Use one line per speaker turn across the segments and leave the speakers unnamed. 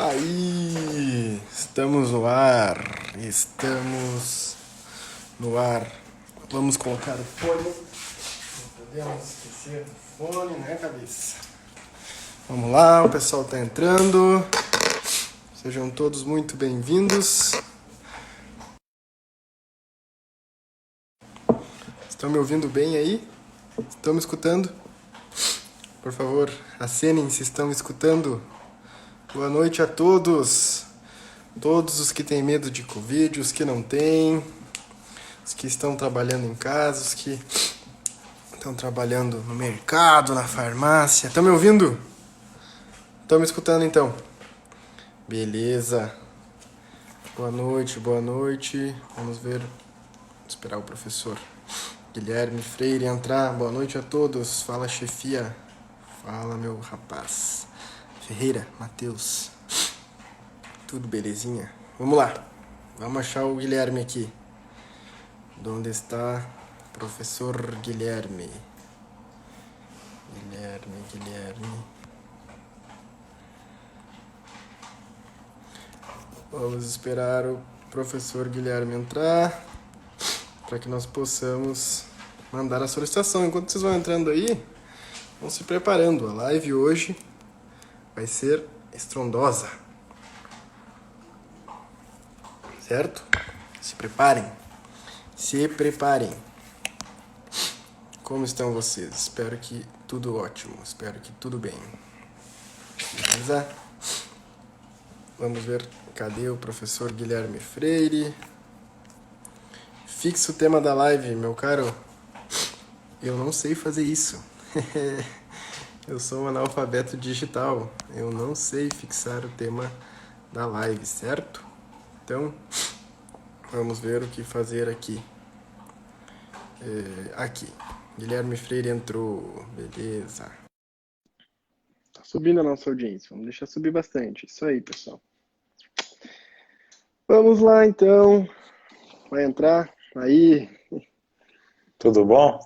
Aí, estamos no ar, estamos no ar. Vamos colocar o fone, não podemos esquecer do fone, né, cabeça? Vamos lá, o pessoal tá entrando, sejam todos muito bem-vindos. Estão me ouvindo bem aí? Estão me escutando? Por favor, acenem se estão me escutando. Boa noite a todos. Todos os que têm medo de Covid, os que não têm, os que estão trabalhando em casa, os que estão trabalhando no mercado, na farmácia. Estão me ouvindo? Estão me escutando então? Beleza. Boa noite, boa noite. Vamos ver. Esperar o professor Guilherme Freire entrar. Boa noite a todos. Fala, chefia. Fala, meu rapaz. Ferreira, Matheus. Tudo belezinha? Vamos lá. Vamos achar o Guilherme aqui. Onde está o professor Guilherme? Guilherme. Vamos esperar o professor Guilherme entrar para que nós possamos mandar a solicitação. Enquanto vocês vão entrando aí, vão se preparando. A live hoje vai ser estrondosa. Certo? Se preparem. Se preparem. Como estão vocês? Espero que tudo ótimo. Espero que tudo bem. Beleza? Vamos ver. Cadê o professor Guilherme Freire? Fixa o tema da live, meu caro. Eu não sei fazer isso. Eu sou um analfabeto digital. Eu não sei fixar o tema da live, certo? Então, vamos ver o que fazer aqui. Aqui. Guilherme Freire entrou. Beleza. Tá subindo a nossa audiência. Vamos deixar subir bastante. Isso aí, pessoal. Vamos lá, então. Vai entrar? Aí.
Tudo bom?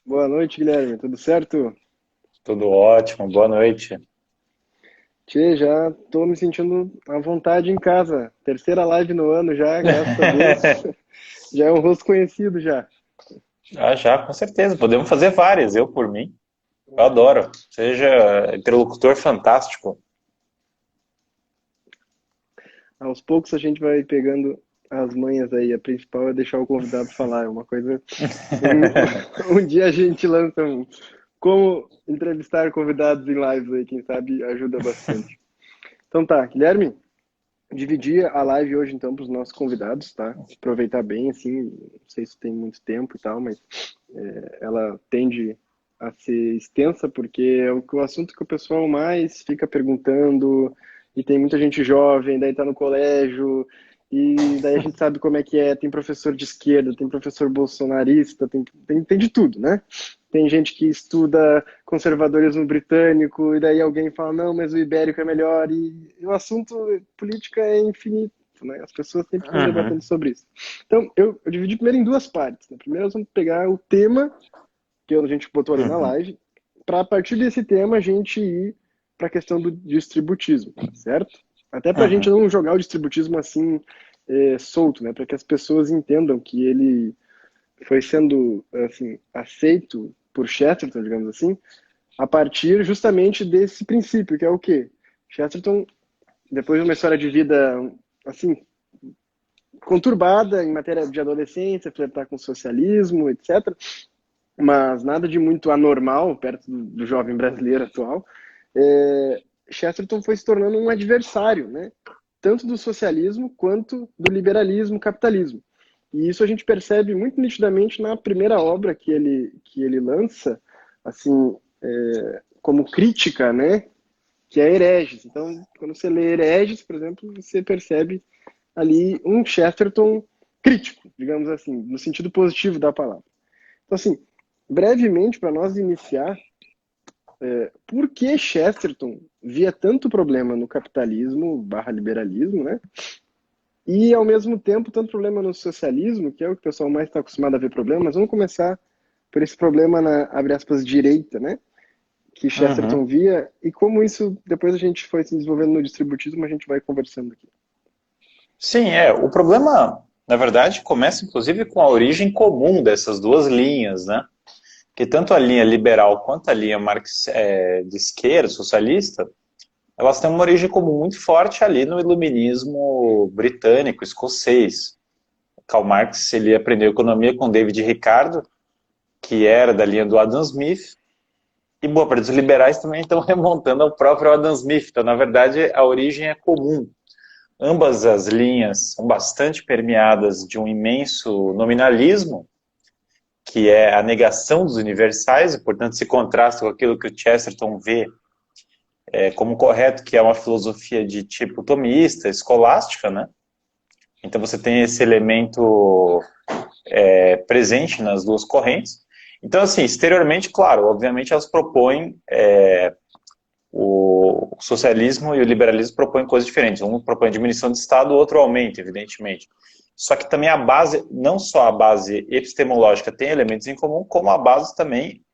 Boa noite, Guilherme. Tudo certo?
Tudo ótimo, boa noite.
Tchê, já tô me sentindo à vontade em casa. Terceira live no ano já, graças a Deus. Já é um rosto conhecido já.
Ah, já, com certeza. Podemos fazer várias, eu por mim. Eu adoro. Seja interlocutor fantástico.
Aos poucos a gente vai pegando as manhas aí. A principal é deixar o convidado falar. É uma coisa. Um dia a gente lança um. Como entrevistar convidados em lives aí, quem sabe ajuda bastante. Então tá, Guilherme, dividir a live hoje então para os nossos convidados, tá? Aproveitar bem, assim, não sei se tem muito tempo e tal, mas ela tende a ser extensa porque é o assunto que o pessoal mais fica perguntando e tem muita gente jovem, daí tá no colégio e daí a gente sabe como é que é, tem professor de esquerda, tem professor bolsonarista, tem de tudo, né? Tem gente que estuda conservadorismo britânico e daí alguém fala, não, mas o ibérico é melhor e o assunto política é infinito, né? As pessoas sempre estão
Uhum.
debatendo sobre isso. Então, eu dividi primeiro em duas partes. Né? Primeiro nós vamos pegar o tema que a gente botou ali na
Uhum.
live, para a partir desse tema a gente ir para a questão do distributismo, certo? Até para a gente
Uhum.
não jogar o distributismo assim solto, né? Para que as pessoas entendam que ele foi sendo assim aceito por Chesterton, digamos assim, a partir justamente desse princípio, que é o quê? Chesterton, depois de uma história de vida assim conturbada em matéria de adolescência, flertar com o socialismo, etc., mas nada de muito anormal perto do jovem brasileiro atual, Chesterton foi se tornando um adversário, né? Tanto do socialismo quanto do liberalismo, capitalismo. E isso a gente percebe muito nitidamente na primeira obra que ele lança, assim, como crítica, né? Que é Hereges. Então, quando você lê Hereges, por exemplo, você percebe ali um Chesterton crítico, digamos assim, no sentido positivo da palavra. Então, assim, brevemente, para nós iniciar, por que Chesterton via tanto problema no capitalismo barra liberalismo, né? E, ao mesmo tempo, tanto problema no socialismo, que é o que o pessoal mais está acostumado a ver problema, mas vamos começar por esse problema na, abre aspas, direita, né? que
Uhum.
Chesterton via e como isso depois a gente foi se desenvolvendo no distributismo, a gente vai conversando aqui.
Sim, o problema, na verdade, começa inclusive com a origem comum dessas duas linhas, né? Que tanto a linha liberal quanto a linha de esquerda, socialista, elas têm uma origem comum muito forte ali no iluminismo britânico, escocês. Karl Marx, ele aprendeu economia com David Ricardo, que era da linha do Adam Smith, e boa parte dos liberais também estão remontando ao próprio Adam Smith. Então, na verdade, a origem é comum. Ambas as linhas são bastante permeadas de um imenso nominalismo, que é a negação dos universais, e, portanto, se contrasta com aquilo que o Chesterton vê como correto, que é uma filosofia de tipo tomista, escolástica, né? Então você tem esse elemento presente nas duas correntes. Então, assim, exteriormente, claro, obviamente elas propõem, o socialismo e o liberalismo propõem coisas diferentes. Um propõe diminuição do Estado, o outro aumento, evidentemente. Só que também a base, não só a base epistemológica tem elementos em comum, como a base também,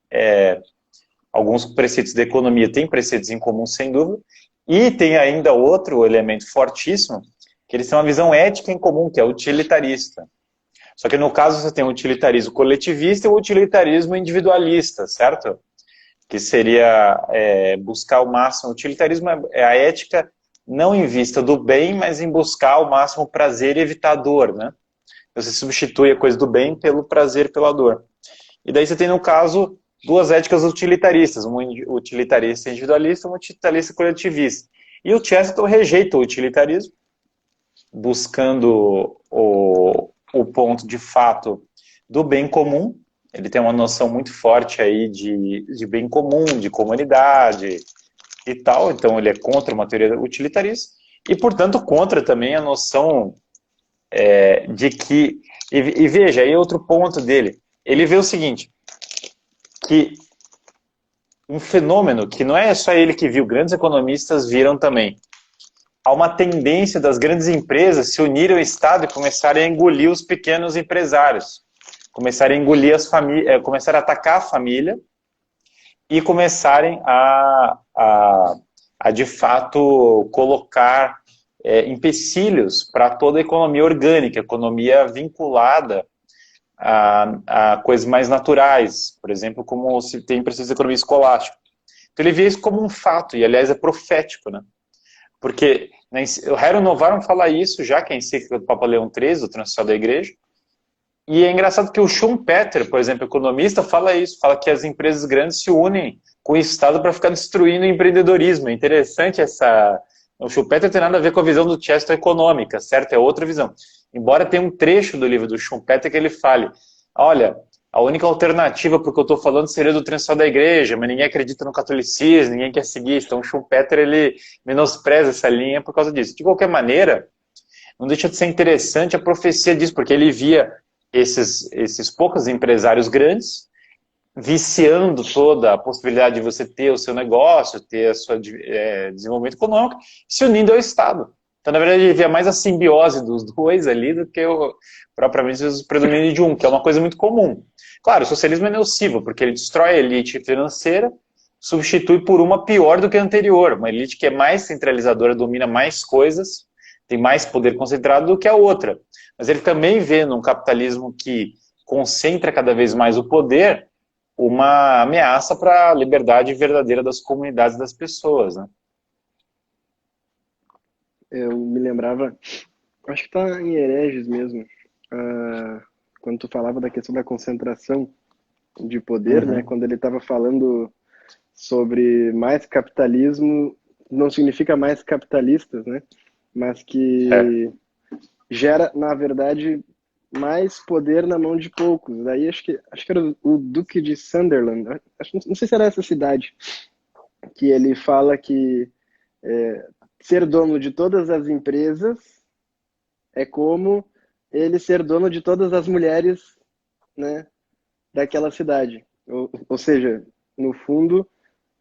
alguns preceitos da economia têm preceitos em comum, sem dúvida, e tem ainda outro elemento fortíssimo, que eles têm uma visão ética em comum, que é utilitarista. Só que no caso você tem o utilitarismo coletivista e o utilitarismo individualista, certo? Que seria buscar o máximo. O utilitarismo é a ética não em vista do bem, mas em buscar o máximo prazer e evitar a dor, né? Você substitui a coisa do bem pelo prazer, pela dor. E daí você tem, no caso, duas éticas utilitaristas, uma utilitarista individualista e uma utilitarista coletivista. E o Chesterton rejeita o utilitarismo, buscando o ponto de fato do bem comum. Ele tem uma noção muito forte aí de bem comum, de comunidade e tal, então ele é contra uma teoria utilitarista e, portanto, contra também a noção de que... E veja, aí outro ponto dele, ele vê o seguinte, que um fenômeno que não é só ele que viu, grandes economistas viram também. Há uma tendência das grandes empresas se unirem ao Estado e começarem a engolir os pequenos empresários. Começarem a engolir as famílias, começarem a atacar a família e começarem a de fato, colocar empecilhos para toda a economia orgânica, economia vinculada a coisas mais naturais, por exemplo, como se tem precisa de economia escolástica. Então ele vê isso como um fato, e aliás é profético, né? Porque o Rerum Novarum fala isso já, que é a encíclica do Papa Leão XIII, do Transocial da Igreja, e é engraçado que o Schumpeter, por exemplo, economista, fala isso, fala que as empresas grandes se unem com o Estado para ficar destruindo o empreendedorismo. É interessante essa... O Schumpeter tem nada a ver com a visão do Chesterton econômica, certo? É outra visão. Embora tenha um trecho do livro do Schumpeter que ele fale, olha, a única alternativa para o que eu estou falando seria do Transocial da Igreja, mas ninguém acredita no catolicismo, ninguém quer seguir isso. Então o Schumpeter, ele menospreza essa linha por causa disso. De qualquer maneira, não deixa de ser interessante a profecia disso, porque ele via esses poucos empresários grandes viciando toda a possibilidade de você ter o seu negócio, ter a sua desenvolvimento econômico, se unindo ao Estado. Então, na verdade, ele via mais a simbiose dos dois ali do que propriamente o predomínio de um, que é uma coisa muito comum. Claro, o socialismo é nocivo, porque ele destrói a elite financeira, substitui por uma pior do que a anterior, uma elite que é mais centralizadora, domina mais coisas, tem mais poder concentrado do que a outra. Mas ele também vê num capitalismo que concentra cada vez mais o poder uma ameaça para a liberdade verdadeira das comunidades das pessoas, né?
Eu me lembrava, acho que tá em Hereges mesmo, quando tu falava da questão da concentração de poder, né?
Uhum.
Quando ele estava falando sobre mais capitalismo, não significa mais capitalistas, né? Mas
É.
que gera, na verdade, mais poder na mão de poucos. Daí acho que era o Duque de Sunderland, não sei se era essa cidade, que ele fala que ser dono de todas as empresas é como ele ser dono de todas as mulheres, né, daquela cidade. Ou seja, no fundo,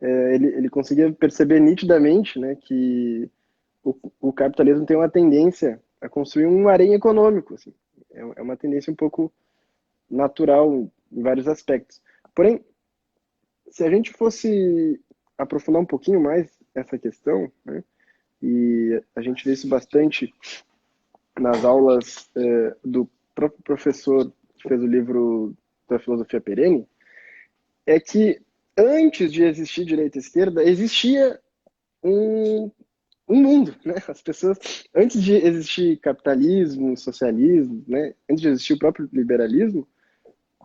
ele conseguia perceber nitidamente, né, que o capitalismo tem uma tendência a construir um harém econômico. Assim. É uma tendência um pouco natural em vários aspectos. Porém, se a gente fosse aprofundar um pouquinho mais essa questão, né? E a gente vê isso bastante nas aulas do próprio professor que fez o livro da filosofia perene, é que antes de existir direita e esquerda, existia um mundo, né? As pessoas, antes de existir capitalismo, socialismo, né? Antes de existir o próprio liberalismo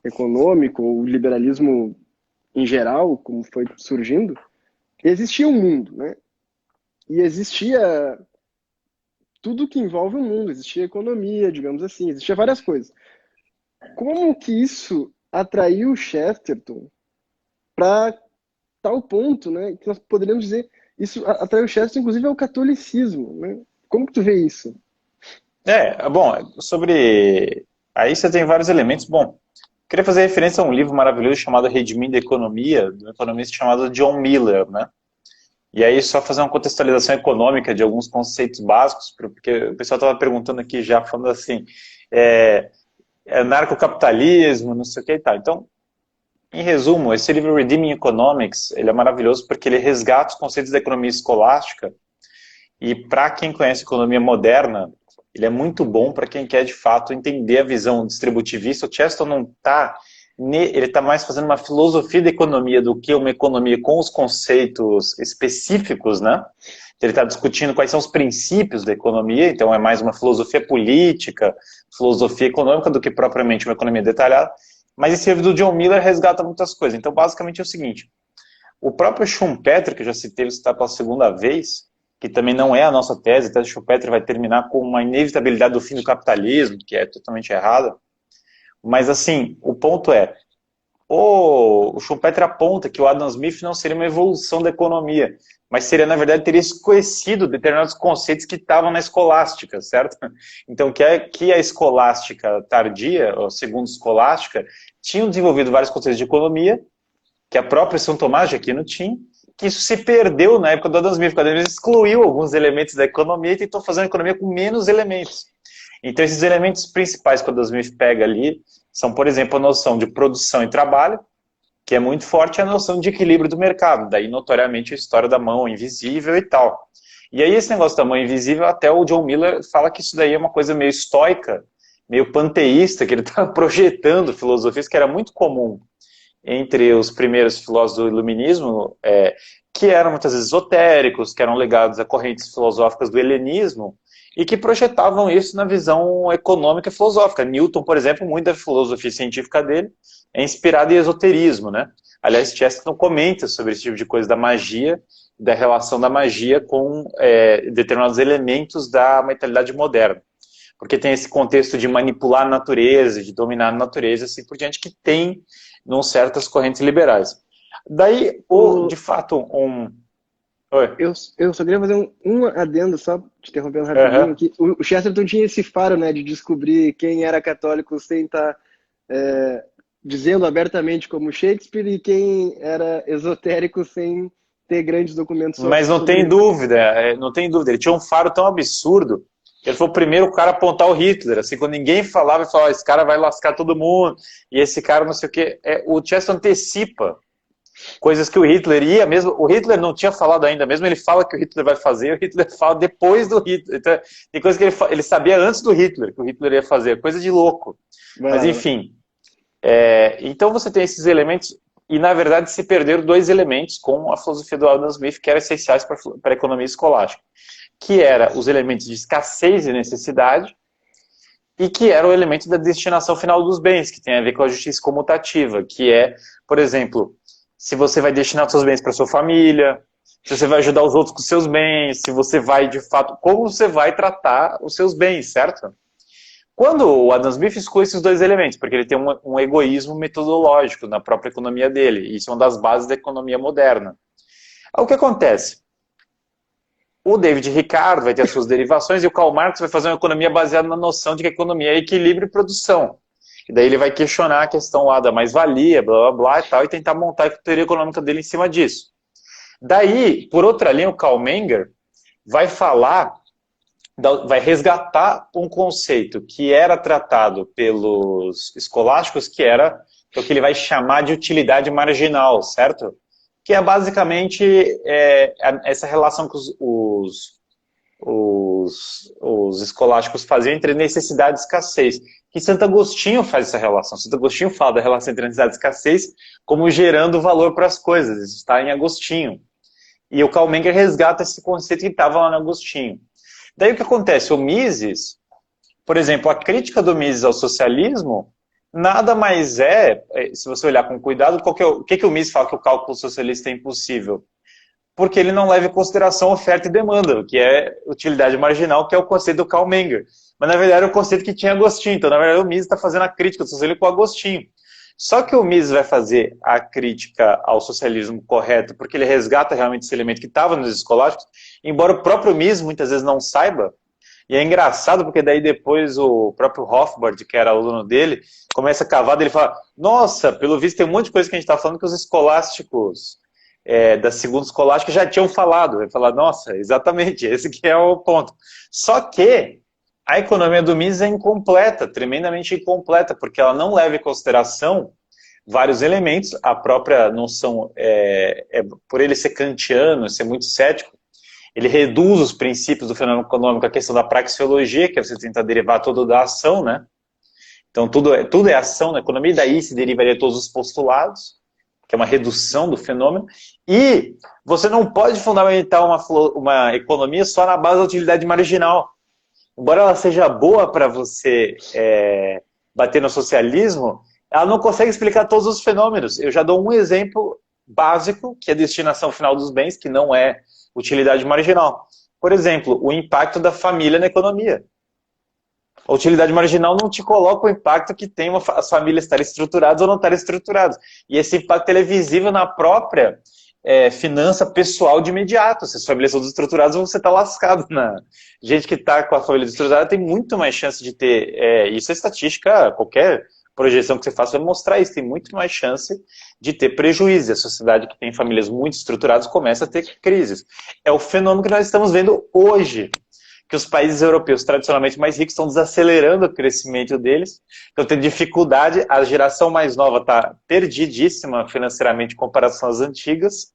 econômico, ou liberalismo em geral, como foi surgindo, existia um mundo, né? E existia tudo que envolve o mundo, existia economia, digamos assim, existia várias coisas. Como que isso atraiu Chesterton para tal ponto, né? Que nós poderíamos dizer, isso atraiu Chesterton, inclusive, ao catolicismo, né? Como que tu vê isso?
Bom, sobre... Aí você tem vários elementos. Bom, queria fazer referência a um livro maravilhoso chamado Redimindo a Economia, de um economista chamado John Miller, né? E aí só fazer uma contextualização econômica de alguns conceitos básicos, porque o pessoal estava perguntando aqui já, falando assim, narcocapitalismo, não sei o que e tal. Então, em resumo, esse livro Redeeming Economics, ele é maravilhoso porque ele resgata os conceitos da economia escolástica e para quem conhece economia moderna, ele é muito bom para quem quer de fato entender a visão distributivista. O Chesterton não está, ele está mais fazendo uma filosofia da economia do que uma economia com os conceitos específicos, né? Ele está discutindo quais são os princípios da economia, então é mais uma filosofia política, filosofia econômica do que propriamente uma economia detalhada. Mas esse livro do John Miller resgata muitas coisas. Então, basicamente é o seguinte, o próprio Schumpeter, que eu já citei, ele está pela segunda vez, que também não é a nossa tese, a tese de Schumpeter vai terminar com uma inevitabilidade do fim do capitalismo, que é totalmente errada. Mas, assim, o ponto é, o Schumpeter aponta que o Adam Smith não seria uma evolução da economia, mas seria, na verdade, teria esquecido determinados conceitos que estavam na escolástica, certo? Então, que a escolástica tardia, ou segundo escolástica, tinham desenvolvido vários conceitos de economia, que a própria São Tomás de Aquino tinha, que isso se perdeu na época do Adam Smith, porque o Adam Smith excluiu alguns elementos da economia e tentou fazer uma economia com menos elementos. Então, esses elementos principais que o Adam Smith pega ali são, por exemplo, a noção de produção e trabalho, que é muito forte, e a noção de equilíbrio do mercado. Daí, notoriamente, a história da mão invisível e tal. E aí, esse negócio da mão invisível, até o John Miller fala que isso daí é uma coisa meio estoica, meio panteísta, que ele está projetando filosofias que era muito comum entre os primeiros filósofos do iluminismo, que eram muitas vezes esotéricos, que eram ligados a correntes filosóficas do helenismo, e que projetavam isso na visão econômica e filosófica. Newton, por exemplo, muita filosofia científica dele é inspirada em esoterismo, né? Aliás, Chesterton comenta sobre esse tipo de coisa da magia, da relação da magia com determinados elementos da mentalidade moderna. Porque tem esse contexto de manipular a natureza, de dominar a natureza, assim por diante, que tem em certas correntes liberais. Daí, de fato, Oi.
Eu só queria fazer um adendo, só te interrompendo rapidinho, que o Chesterton tinha esse faro, né, de descobrir quem era católico sem estar dizendo abertamente como Shakespeare e quem era esotérico sem ter grandes documentos.
Mas não tem dúvida, não tem dúvida. Ele tinha um faro tão absurdo que ele foi o primeiro cara a apontar o Hitler. Assim, quando ninguém falava, ele falava, esse cara vai lascar todo mundo, e esse cara não sei o quê. O Chesterton antecipa coisas que o Hitler ia, mesmo o Hitler não tinha falado ainda, mesmo ele fala que o Hitler vai fazer, o Hitler fala depois do Hitler. Então, tem coisa que ele sabia antes do Hitler, que o Hitler ia fazer, coisa de louco. Mas enfim, então você tem esses elementos, e na verdade se perderam dois elementos com a filosofia do Adam Smith, que eram essenciais para a economia escolástica, que eram os elementos de escassez e necessidade, e que era o elemento da destinação final dos bens, que tem a ver com a justiça comutativa, que é, por exemplo, se você vai destinar os seus bens para sua família, se você vai ajudar os outros com os seus bens, se você vai, de fato, como você vai tratar os seus bens, certo? Quando o Adam Smith exclui esses dois elementos, porque ele tem um egoísmo metodológico na própria economia dele, e isso é uma das bases da economia moderna. O que acontece? O David Ricardo vai ter as suas derivações e o Karl Marx vai fazer uma economia baseada na noção de que a economia é equilíbrio e produção. E daí ele vai questionar a questão lá da mais-valia, blá, blá, blá e tal, e tentar montar a teoria econômica dele em cima disso. Daí, por outra linha, o Karl Menger vai falar, vai resgatar um conceito que era tratado pelos escolásticos, que era o que ele vai chamar de utilidade marginal, certo? que é basicamente essa relação que os escolásticos faziam entre necessidade e escassez. Que Santo Agostinho faz essa relação. Santo Agostinho fala da relação entre necessidade e escassez como gerando valor para as coisas. Isso está em Agostinho. E o Karl Menger resgata esse conceito que estava lá no Agostinho. Daí o que acontece? O Mises, por exemplo, a crítica do Mises ao socialismo nada mais se você olhar com cuidado, o que o Mises fala que o cálculo socialista é impossível? Porque ele não leva em consideração oferta e demanda, que é utilidade marginal, que é o conceito do Karl Menger. Mas, na verdade, era o conceito que tinha Agostinho. Então, na verdade, o Mises está fazendo a crítica do socialismo com Agostinho. Só que o Mises vai fazer a crítica ao socialismo correto, porque ele resgata realmente esse elemento que estava nos escolásticos, embora o próprio Mises muitas vezes não saiba. E é engraçado, porque daí depois o próprio Rothbard, que era aluno dele, começa a cavar, ele fala, nossa, pelo visto tem um monte de coisa que a gente está falando que os escolásticos da segunda escolástica já tinham falado. Ele fala, nossa, exatamente, esse que é o ponto. Só que a economia do Mises é incompleta, tremendamente incompleta, porque ela não leva em consideração vários elementos, a própria noção, por ele ser kantiano, ser muito cético, ele reduz os princípios do fenômeno econômico à questão da praxeologia, que é você tentar derivar tudo da ação, né? Então tudo é ação na economia, e daí se derivaria todos os postulados, que é uma redução do fenômeno, e você não pode fundamentar uma economia só na base da utilidade marginal. Embora ela seja boa para você bater no socialismo, ela não consegue explicar todos os fenômenos. Eu já dou um exemplo básico, que é a destinação final dos bens, que não é utilidade marginal. Por exemplo, o impacto da família na economia. A utilidade marginal não te coloca o impacto que tem as famílias estarem estruturadas ou não estarem estruturadas. E esse impacto ele é visível na própria finança pessoal de imediato. Se as famílias são desestruturadas, você está lascado. Gente que está com a família desestruturada tem muito mais chance de ter... isso é estatística, qualquer projeção que você faça vai mostrar isso. Tem muito mais chance de ter prejuízo. A sociedade que tem famílias muito estruturadas começa a ter crises. É o fenômeno que nós estamos vendo hoje, que os países europeus tradicionalmente mais ricos estão desacelerando o crescimento deles, estão tendo dificuldade, a geração mais nova está perdidíssima financeiramente em comparação às antigas,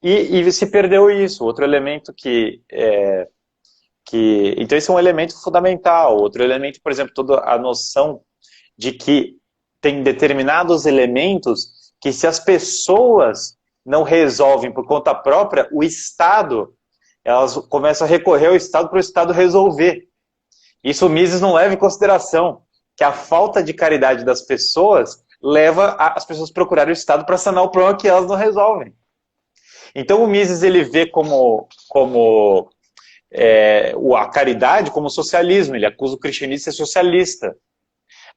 e se perdeu isso. Outro elemento então esse é um elemento fundamental. Outro elemento, por exemplo, toda a noção de que tem determinados elementos que se as pessoas não resolvem por conta própria, o Estado, elas começam a recorrer ao Estado para o Estado resolver. Isso o Mises não leva em consideração, que a falta de caridade das pessoas leva as pessoas a procurarem o Estado para sanar o problema que elas não resolvem. Então o Mises ele vê a caridade como socialismo, ele acusa o cristianismo de ser socialista.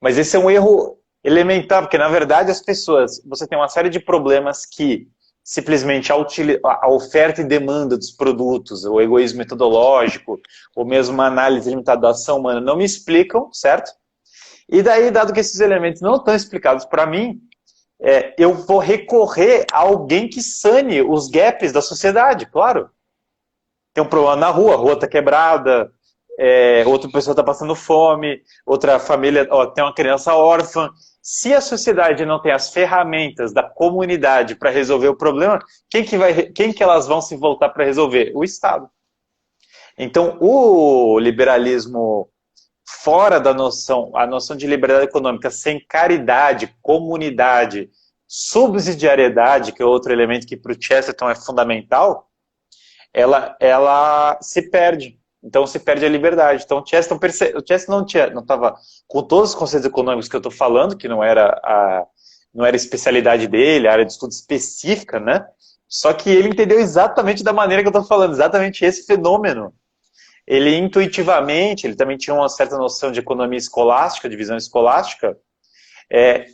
Mas esse é um erro elementar, porque na verdade as pessoas, você tem uma série de problemas que simplesmente a oferta e demanda dos produtos, o egoísmo metodológico, ou mesmo uma análise limitada da ação humana não me explicam, certo? E daí, dado que esses elementos não estão explicados para mim, eu vou recorrer a alguém que sane os gaps da sociedade, claro. Tem um problema na rua, a rua está quebrada, outra pessoa está passando fome, outra família tem uma criança órfã. Se a sociedade não tem as ferramentas da comunidade para resolver o problema, quem que elas vão se voltar para resolver? O Estado. Então, o liberalismo fora da a noção de liberdade econômica sem caridade, comunidade, subsidiariedade, que é outro elemento que para o Chesterton é fundamental, ela se perde. Então se perde a liberdade. Então o Chesterton não estava com todos os conceitos econômicos que eu estou falando, que não era a especialidade dele, a área de estudo específica, né? Só que ele entendeu exatamente da maneira que eu estou falando, exatamente esse fenômeno. Ele intuitivamente, ele também tinha uma certa noção de economia escolástica, de visão escolástica,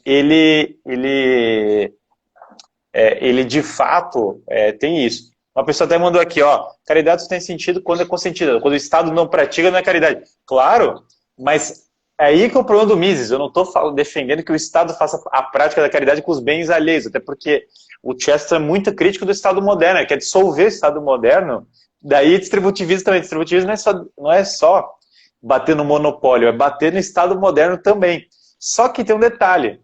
ele de fato tem isso. Uma pessoa até mandou aqui, caridade só tem sentido quando é consentida. Quando o Estado não pratica, não é caridade. Claro, mas é aí que é o problema do Mises. Eu não estou defendendo que o Estado faça a prática da caridade com os bens alheios, até porque o Chesterton é muito crítico do Estado moderno, ele quer dissolver o Estado moderno, daí distributivismo também. Distributivismo não é só bater no monopólio, é bater no Estado moderno também. Só que tem um detalhe.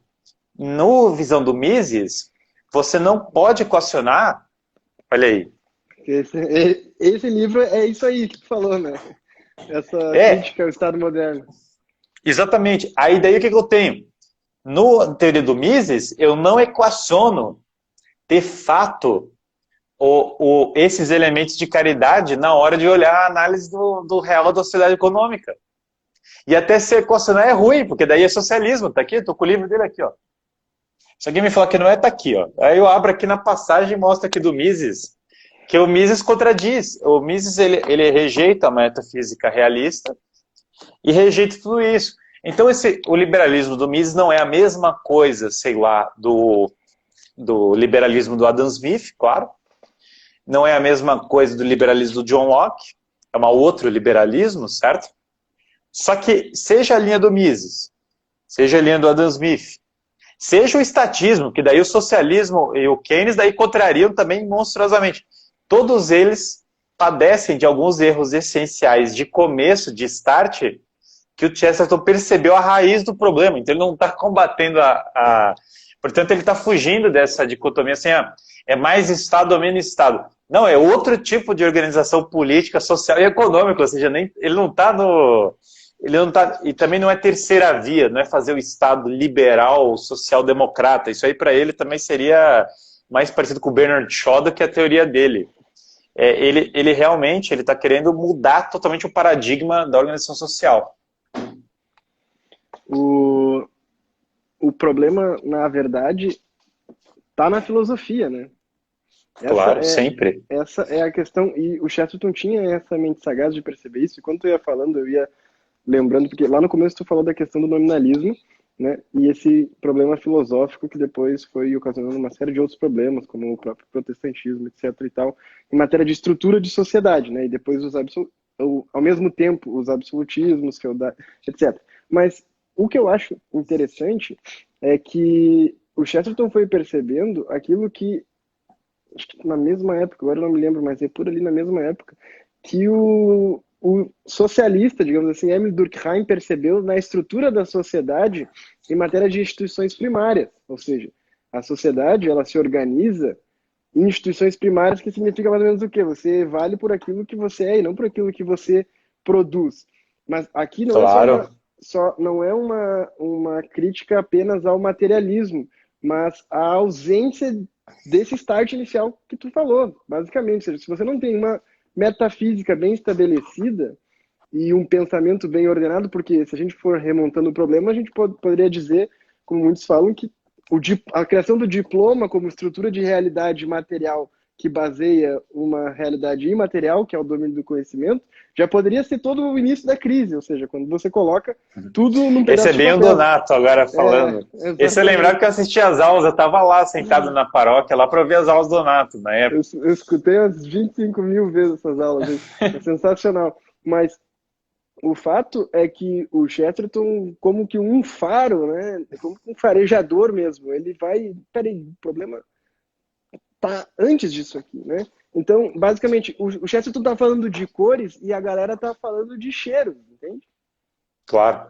No visão do Mises, você não pode equacionar Olha aí.
Esse livro é isso aí que tu falou, né? Essa crítica ao Estado moderno.
Exatamente. Aí daí o que eu tenho? No teoria do Mises, eu não equaciono, de fato, esses elementos de caridade na hora de olhar a análise do real da sociedade econômica. E até se equacionar é ruim, porque daí é socialismo. Tá aqui, tô com o livro dele aqui, ó. Se alguém me falar que não é, tá aqui, ó. Aí eu abro aqui na passagem e mostro aqui do Mises, que o Mises contradiz. O Mises, ele rejeita a metafísica realista e rejeita tudo isso. Então, o liberalismo do Mises não é a mesma coisa, sei lá, do liberalismo do Adam Smith, claro. Não é a mesma coisa do liberalismo do John Locke. É um outro liberalismo, certo? Só que, seja a linha do Mises, seja a linha do Adam Smith, seja o estatismo, que daí o socialismo e o Keynes daí contrariam também monstruosamente. Todos eles padecem de alguns erros essenciais de começo, de start, que o Chesterton percebeu a raiz do problema. Então ele não está combatendo Portanto, ele está fugindo dessa dicotomia assim, é mais Estado ou menos Estado. Não, é outro tipo de organização política, social e econômica, ou seja, ele não está no... Ele não tá, e também não é terceira via, não é fazer o Estado liberal, social-democrata. Isso aí para ele também seria mais parecido com o Bernard Shaw do que a teoria dele. Ele realmente está querendo mudar totalmente o paradigma da organização social.
O problema, na verdade, está na filosofia, né?
Claro, sempre.
Essa é a questão, e o Chesterton tinha essa mente sagaz de perceber isso, e quando tu ia falando, eu ia lembrando, porque lá no começo tu falou da questão do nominalismo, né, e esse problema filosófico que depois foi ocasionando uma série de outros problemas, como o próprio protestantismo, etc. e tal, em matéria de estrutura de sociedade, né, e depois ao mesmo tempo os absolutismos, etc. Mas o que eu acho interessante é que o Chesterton foi percebendo aquilo que, acho que na mesma época, agora eu não me lembro, mas é por ali na mesma época, que o socialista, digamos assim, Emile Durkheim percebeu na estrutura da sociedade em matéria de instituições primárias. Ou seja, a sociedade ela se organiza em instituições primárias, que significa mais ou menos o quê? Você vale por aquilo que você é e não por aquilo que você produz. Mas aqui não
claro.
não é uma crítica apenas ao materialismo, mas à ausência desse start inicial que tu falou, basicamente. Ou seja, se você não tem uma metafísica bem estabelecida e um pensamento bem ordenado, porque se a gente for remontando o problema, a gente poderia dizer, como muitos falam, que a criação do diploma como estrutura de realidade material que baseia uma realidade imaterial, que é o domínio do conhecimento, já poderia ser todo o início da crise, ou seja, quando você coloca tudo num pedaço
de papel. Esse é bem o Donato agora falando. Esse eu lembrava que eu assistia as aulas, eu estava lá sentado na paróquia lá para ouvir as aulas do Donato na época.
Eu escutei umas 25 mil vezes essas aulas, é sensacional. Mas o fato é que o Chesterton, como que um faro, né, como um farejador mesmo, ele vai, peraí, o problema tá antes disso aqui, né? Então, basicamente, o Chesterton tá falando de cores e a galera tá falando de cheiros, entende?
Claro.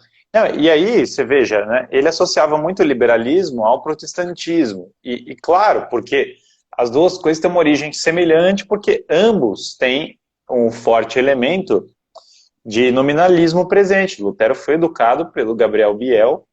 E aí, você veja, né, ele associava muito o liberalismo ao protestantismo. E claro, porque as duas coisas têm uma origem semelhante, porque ambos têm um forte elemento de nominalismo presente. Lutero foi educado pelo Gabriel Biel,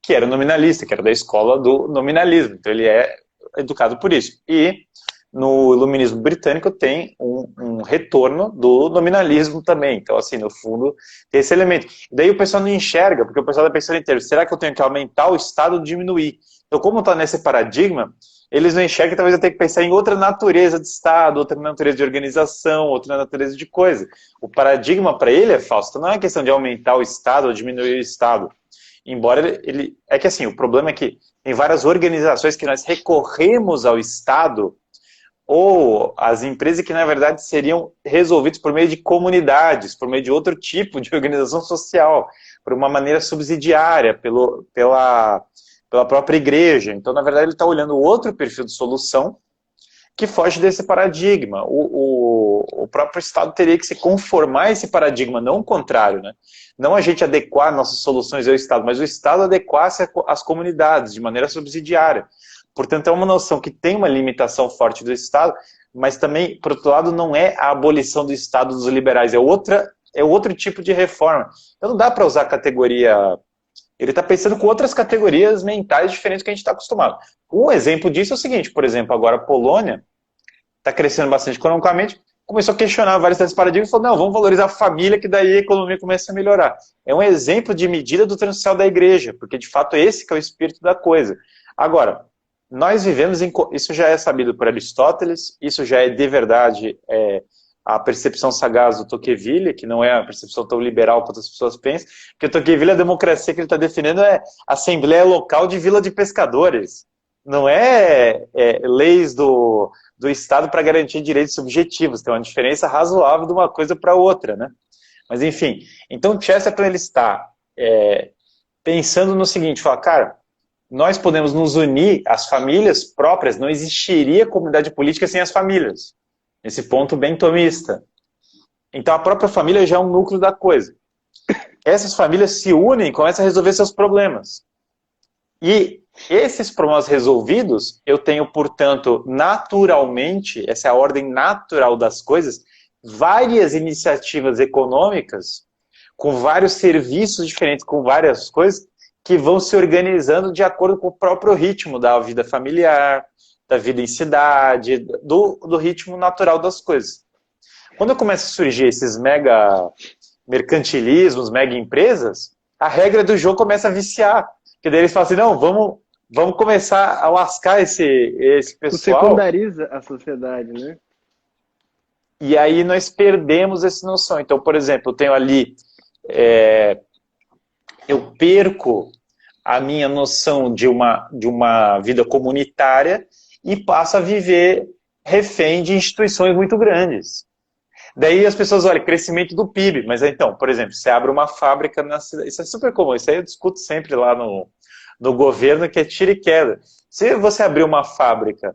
que era nominalista, que era da escola do nominalismo. Então ele é educado por isso. E no iluminismo britânico tem um retorno do nominalismo também. Então, assim, no fundo, tem esse elemento. E daí o pessoal não enxerga, porque o pessoal está pensando inteiro, será que eu tenho que aumentar o Estado ou diminuir? Então, como está nesse paradigma, eles não enxergam que talvez eu tenha que pensar em outra natureza de Estado, outra natureza de organização, outra natureza de coisa. O paradigma para ele é falso. Então, não é questão de aumentar o Estado ou diminuir o Estado. Embora ele... É que assim, o problema é que tem várias organizações que nós recorremos ao Estado ou as empresas que, na verdade, seriam resolvidas por meio de comunidades, por meio de outro tipo de organização social, por uma maneira subsidiária, pela própria igreja. Então, na verdade, ele está olhando outro perfil de solução que foge desse paradigma. O próprio Estado teria que se conformar a esse paradigma, não o contrário, né? Não a gente adequar nossas soluções ao Estado, mas o Estado adequar-se às comunidades de maneira subsidiária. Portanto, é uma noção que tem uma limitação forte do Estado, mas também, por outro lado, não é a abolição do Estado dos liberais, é outro tipo de reforma. Então não dá para usar a categoria... Ele está pensando com outras categorias mentais diferentes que a gente está acostumado. Um exemplo disso é o seguinte, por exemplo, agora a Polônia está crescendo bastante economicamente, começou a questionar vários desses paradigmas e falou, não, vamos valorizar a família, que daí a economia começa a melhorar. É um exemplo de medida do transversal da igreja, porque de fato esse que é o espírito da coisa. Agora, nós vivemos em... Isso já é sabido por Aristóteles, isso já é de verdade a percepção sagaz do Tocqueville, que não é a percepção tão liberal quanto as pessoas pensam, porque o Tocqueville, a democracia que ele está defendendo é assembleia local de vila de pescadores. Não leis do Estado para garantir direitos subjetivos. Tem uma diferença razoável de uma coisa para outra, né? Mas, enfim. Então, Chesterton, ele está pensando no seguinte, fala, cara, nós podemos nos unir, as famílias próprias, não existiria comunidade política sem as famílias. Esse ponto bem thomista. Então, a própria família já é um núcleo da coisa. Essas famílias se unem e começam a resolver seus problemas. E esses problemas resolvidos, eu tenho, portanto, naturalmente, essa é a ordem natural das coisas, várias iniciativas econômicas, com vários serviços diferentes, com várias coisas, que vão se organizando de acordo com o próprio ritmo da vida familiar, da vida em cidade, do ritmo natural das coisas. Quando começa a surgir esses mega mercantilismos, mega empresas, a regra do jogo começa a viciar. Porque daí eles falam assim, não, vamos começar a lascar esse pessoal.
Secundariza a sociedade, né?
E aí nós perdemos essa noção. Então, por exemplo, eu tenho ali... eu perco a minha noção de uma vida comunitária e passo a viver refém de instituições muito grandes. Daí as pessoas olham, crescimento do PIB, mas então, por exemplo, você abre uma fábrica na cidade, isso é super comum, isso aí eu discuto sempre lá no governo, que é tira e queda. Se você abrir uma fábrica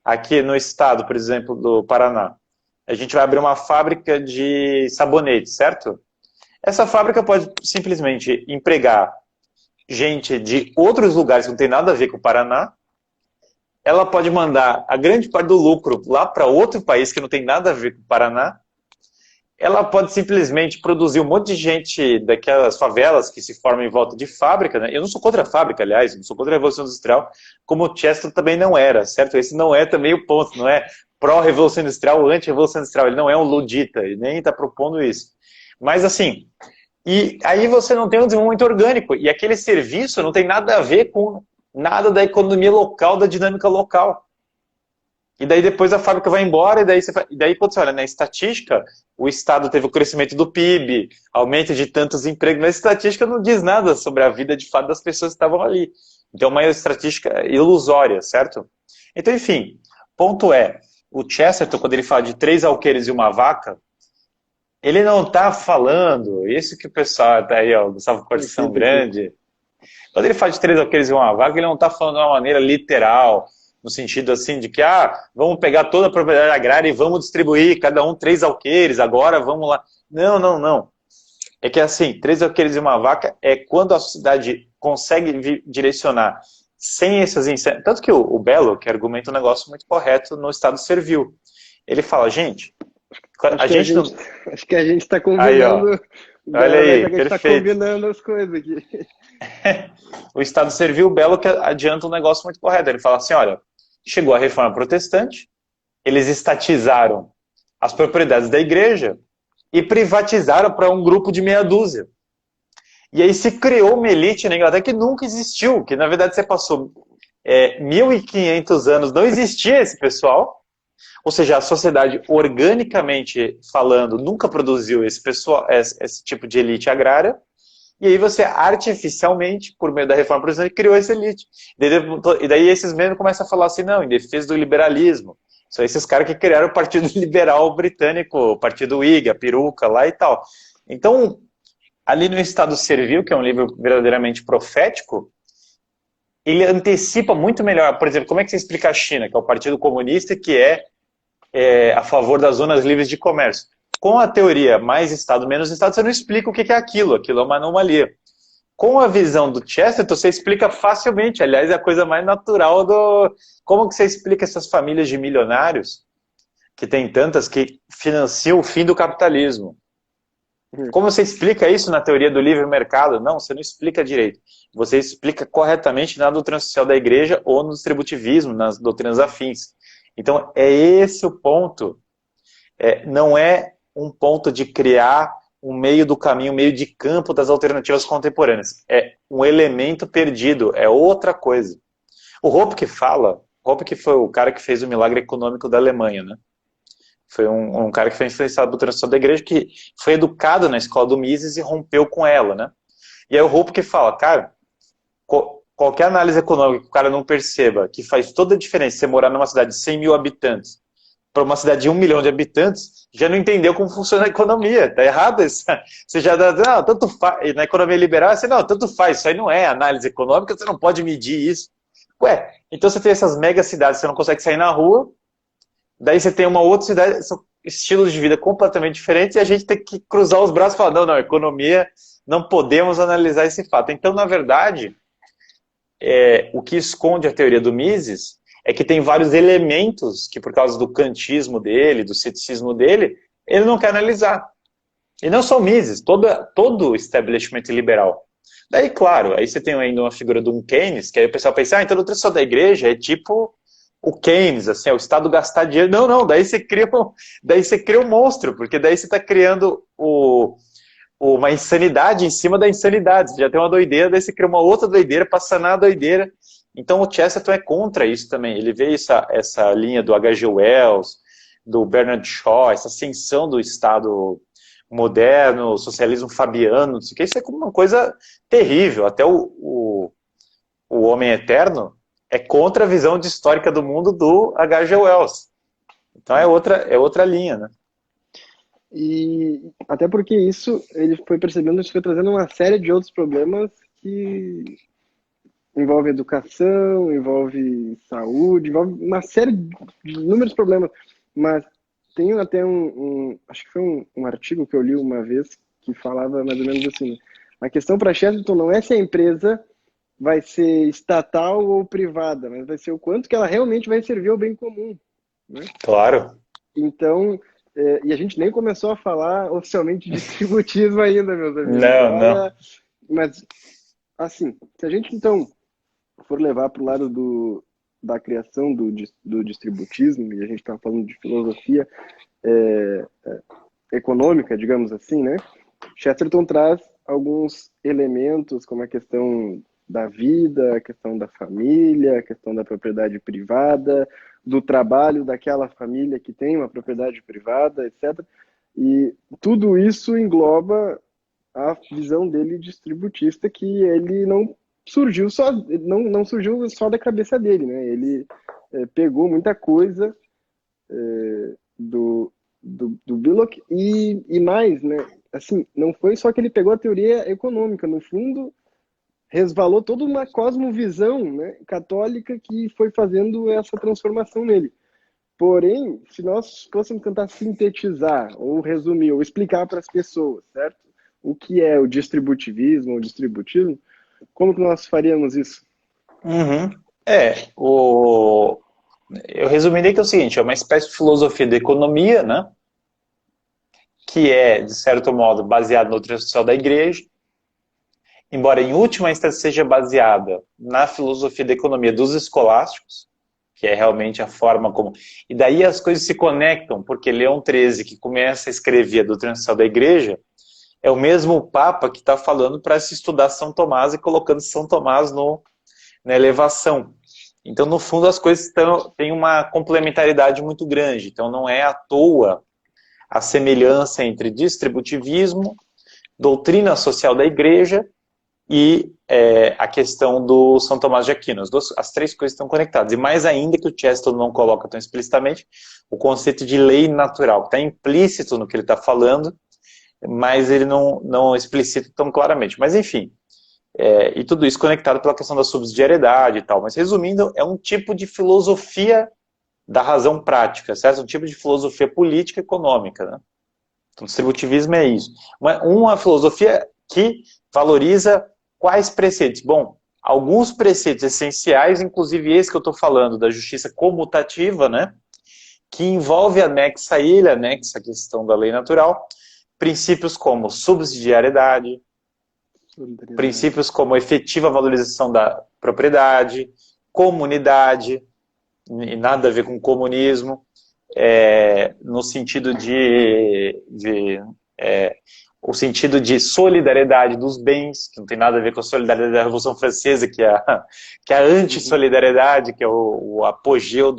aqui no estado, por exemplo, do Paraná, a gente vai abrir uma fábrica de sabonete, certo? Essa fábrica pode simplesmente empregar gente de outros lugares que não tem nada a ver com o Paraná, ela pode mandar a grande parte do lucro lá para outro país que não tem nada a ver com o Paraná, ela pode simplesmente produzir um monte de gente daquelas favelas que se formam em volta de fábrica, né? Eu não sou contra a fábrica, aliás, não sou contra a Revolução Industrial, como o Chesterton também não era, certo? Esse não é também o ponto, não é pró-Revolução Industrial ou anti-Revolução Industrial, ele não é um ludita, ele nem está propondo isso. Mas assim, e aí você não tem um desenvolvimento orgânico, e aquele serviço não tem nada a ver com nada da economia local, da dinâmica local. E daí depois a fábrica vai embora, e daí quando você olha na estatística, o Estado teve o crescimento do PIB, aumento de tantos empregos, mas a estatística não diz nada sobre a vida de fato das pessoas que estavam ali. Então é uma estatística ilusória, certo? Então, enfim, ponto é, o Chesterton, quando ele fala de 3 alqueires e uma vaca, ele não está falando, isso que o pessoal está aí, ó, o Gustavo Cortes São Grande, quando ele fala de 3 alqueires e uma vaca, ele não está falando de uma maneira literal, no sentido assim de que, vamos pegar toda a propriedade agrária e vamos distribuir, cada um 3 alqueires, agora vamos lá. Não, não, não. É que assim, 3 alqueires e uma vaca é quando a sociedade consegue direcionar sem esses incêndios. Tanto que o Bello, que argumenta um negócio muito correto no Estado Servil. Ele fala, gente,
acho que a gente está combinando.
Aí, olha aí,
a gente está combinando as coisas aqui.
O Estado Servil, o Bello, que adianta um negócio muito correto. Ele fala assim, olha, chegou a reforma protestante, eles estatizaram as propriedades da igreja e privatizaram para um grupo de meia dúzia. E aí se criou uma elite na Inglaterra que nunca existiu, que na verdade você passou 1.500 anos, não existia esse pessoal, ou seja, a sociedade organicamente falando nunca produziu esse tipo de elite agrária, e aí você artificialmente, por meio da reforma protestante, criou essa elite. E daí esses mesmos começam a falar assim, não, em defesa do liberalismo. São esses caras que criaram o Partido Liberal Britânico, o Partido Whig, a peruca lá e tal. Então, ali no Estado Servil, que é um livro verdadeiramente profético, ele antecipa muito melhor, por exemplo, como é que você explica a China, que é o Partido Comunista, que é a favor das zonas livres de comércio. Com a teoria mais Estado, menos Estado, você não explica o que é aquilo. Aquilo é uma anomalia. Com a visão do Chesterton, você explica facilmente. Aliás, é a coisa mais natural do... Como que você explica essas famílias de milionários, que tem tantas, que financiam o fim do capitalismo? Como você explica isso na teoria do livre mercado? Não, você não explica direito. Você explica corretamente na doutrina social da igreja ou no distributivismo, nas doutrinas afins. Então, é esse o ponto. Não é um ponto de criar um meio do caminho, um meio de campo das alternativas contemporâneas. É um elemento perdido, é outra coisa. O Hoppe que fala, Hoppe que foi o cara que fez o milagre econômico da Alemanha, né? Foi um cara que foi influenciado pela tradição da igreja, que foi educado na escola do Mises e rompeu com ela, né? E aí o Hoppe que fala, cara, qualquer análise econômica que o cara não perceba que faz toda a diferença você morar numa cidade de 100 mil habitantes para uma cidade de 1 milhão de habitantes, já não entendeu como funciona a economia. Tá errado isso. Você já dá, não, tanto faz. Na economia liberal, você não, tanto faz. Isso aí não é análise econômica, você não pode medir isso. Ué, então você tem essas mega cidades, você não consegue sair na rua, daí você tem uma outra cidade, são estilos de vida completamente diferentes, e a gente tem que cruzar os braços e falar, não, economia, não podemos analisar esse fato. Então, na verdade, o que esconde a teoria do Mises é que tem vários elementos que, por causa do kantismo dele, do ceticismo dele, ele não quer analisar. E não só o Mises, todo o establishment liberal. Daí, claro, aí você tem ainda uma figura de um Keynes, que aí o pessoal pensa, então a nutrição da igreja é tipo o Keynes, assim, é o Estado gastar dinheiro. Não, não, daí você cria um monstro, porque daí você está criando uma insanidade em cima da insanidade. Você já tem uma doideira, daí você cria uma outra doideira para sanar a doideira. Então o Chesterton é contra isso também. Ele vê essa linha do H.G. Wells, do Bernard Shaw, essa ascensão do Estado moderno, socialismo fabiano, não sei o que. Isso é como uma coisa terrível. Até o Homem Eterno é contra a visão histórica do mundo do H.G. Wells. Então é outra linha, né?
E até porque isso, ele foi percebendo, isso foi trazendo uma série de outros problemas que envolve educação, envolve saúde, envolve uma série de inúmeros problemas. Mas tem até acho que foi um artigo que eu li uma vez que falava mais ou menos assim, a questão para Chesterton não é se a empresa vai ser estatal ou privada, mas vai ser o quanto que ela realmente vai servir ao bem comum, né?
Claro.
Então, e a gente nem começou a falar oficialmente de distributismo ainda, meus amigos.
Não.
Mas, assim, se a gente, então, for levar para o lado da criação do distributismo, e a gente está falando de filosofia econômica, digamos assim, né? Chesterton traz alguns elementos, como a questão da vida, a questão da família, a questão da propriedade privada, do trabalho daquela família que tem uma propriedade privada, etc. E tudo isso engloba a visão dele distributista, que ele não surgiu não surgiu só da cabeça dele, né? Ele pegou muita coisa do Bullock e mais, né? Assim, não foi só que ele pegou a teoria econômica, no fundo resvalou toda uma cosmovisão, né, católica que foi fazendo essa transformação nele. Porém, se nós fôssemos tentar sintetizar, ou resumir, ou explicar para as pessoas, certo? O que é o distributivismo, ou distributismo, como que nós faríamos isso?
Uhum. Eu resumiria que é o seguinte, é uma espécie de filosofia da economia, né? Que é, de certo modo, baseada na doutrina social da igreja, embora em última instância seja baseada na filosofia da economia dos escolásticos, que é realmente a forma como... E daí as coisas se conectam, porque Leão XIII, que começa a escrever a doutrina social da igreja, é o mesmo Papa que está falando para se estudar São Tomás e colocando São Tomás na elevação. Então, no fundo, as coisas têm uma complementaridade muito grande. Então, não é à toa a semelhança entre distributivismo, doutrina social da igreja e a questão do São Tomás de Aquino. As três coisas estão conectadas. E mais ainda que o Chesterton não coloca tão explicitamente, o conceito de lei natural, que está implícito no que ele está falando, mas ele não explicita tão claramente. Mas, enfim, e tudo isso conectado pela questão da subsidiariedade e tal. Mas, resumindo, é um tipo de filosofia da razão prática, certo? Um tipo de filosofia política e econômica, né? Então, o distributivismo é isso. Uma filosofia que valoriza Quais preceitos? Bom, alguns preceitos essenciais, inclusive esse que eu estou falando, da justiça comutativa, né? Que envolve anexa a ele, anexa a questão da lei natural, princípios como subsidiariedade, princípios como efetiva valorização da propriedade, comunidade, e nada a ver com comunismo, no sentido o sentido de solidariedade dos bens, que não tem nada a ver com a solidariedade da Revolução Francesa, que é a anti-solidariedade, que é o apogeu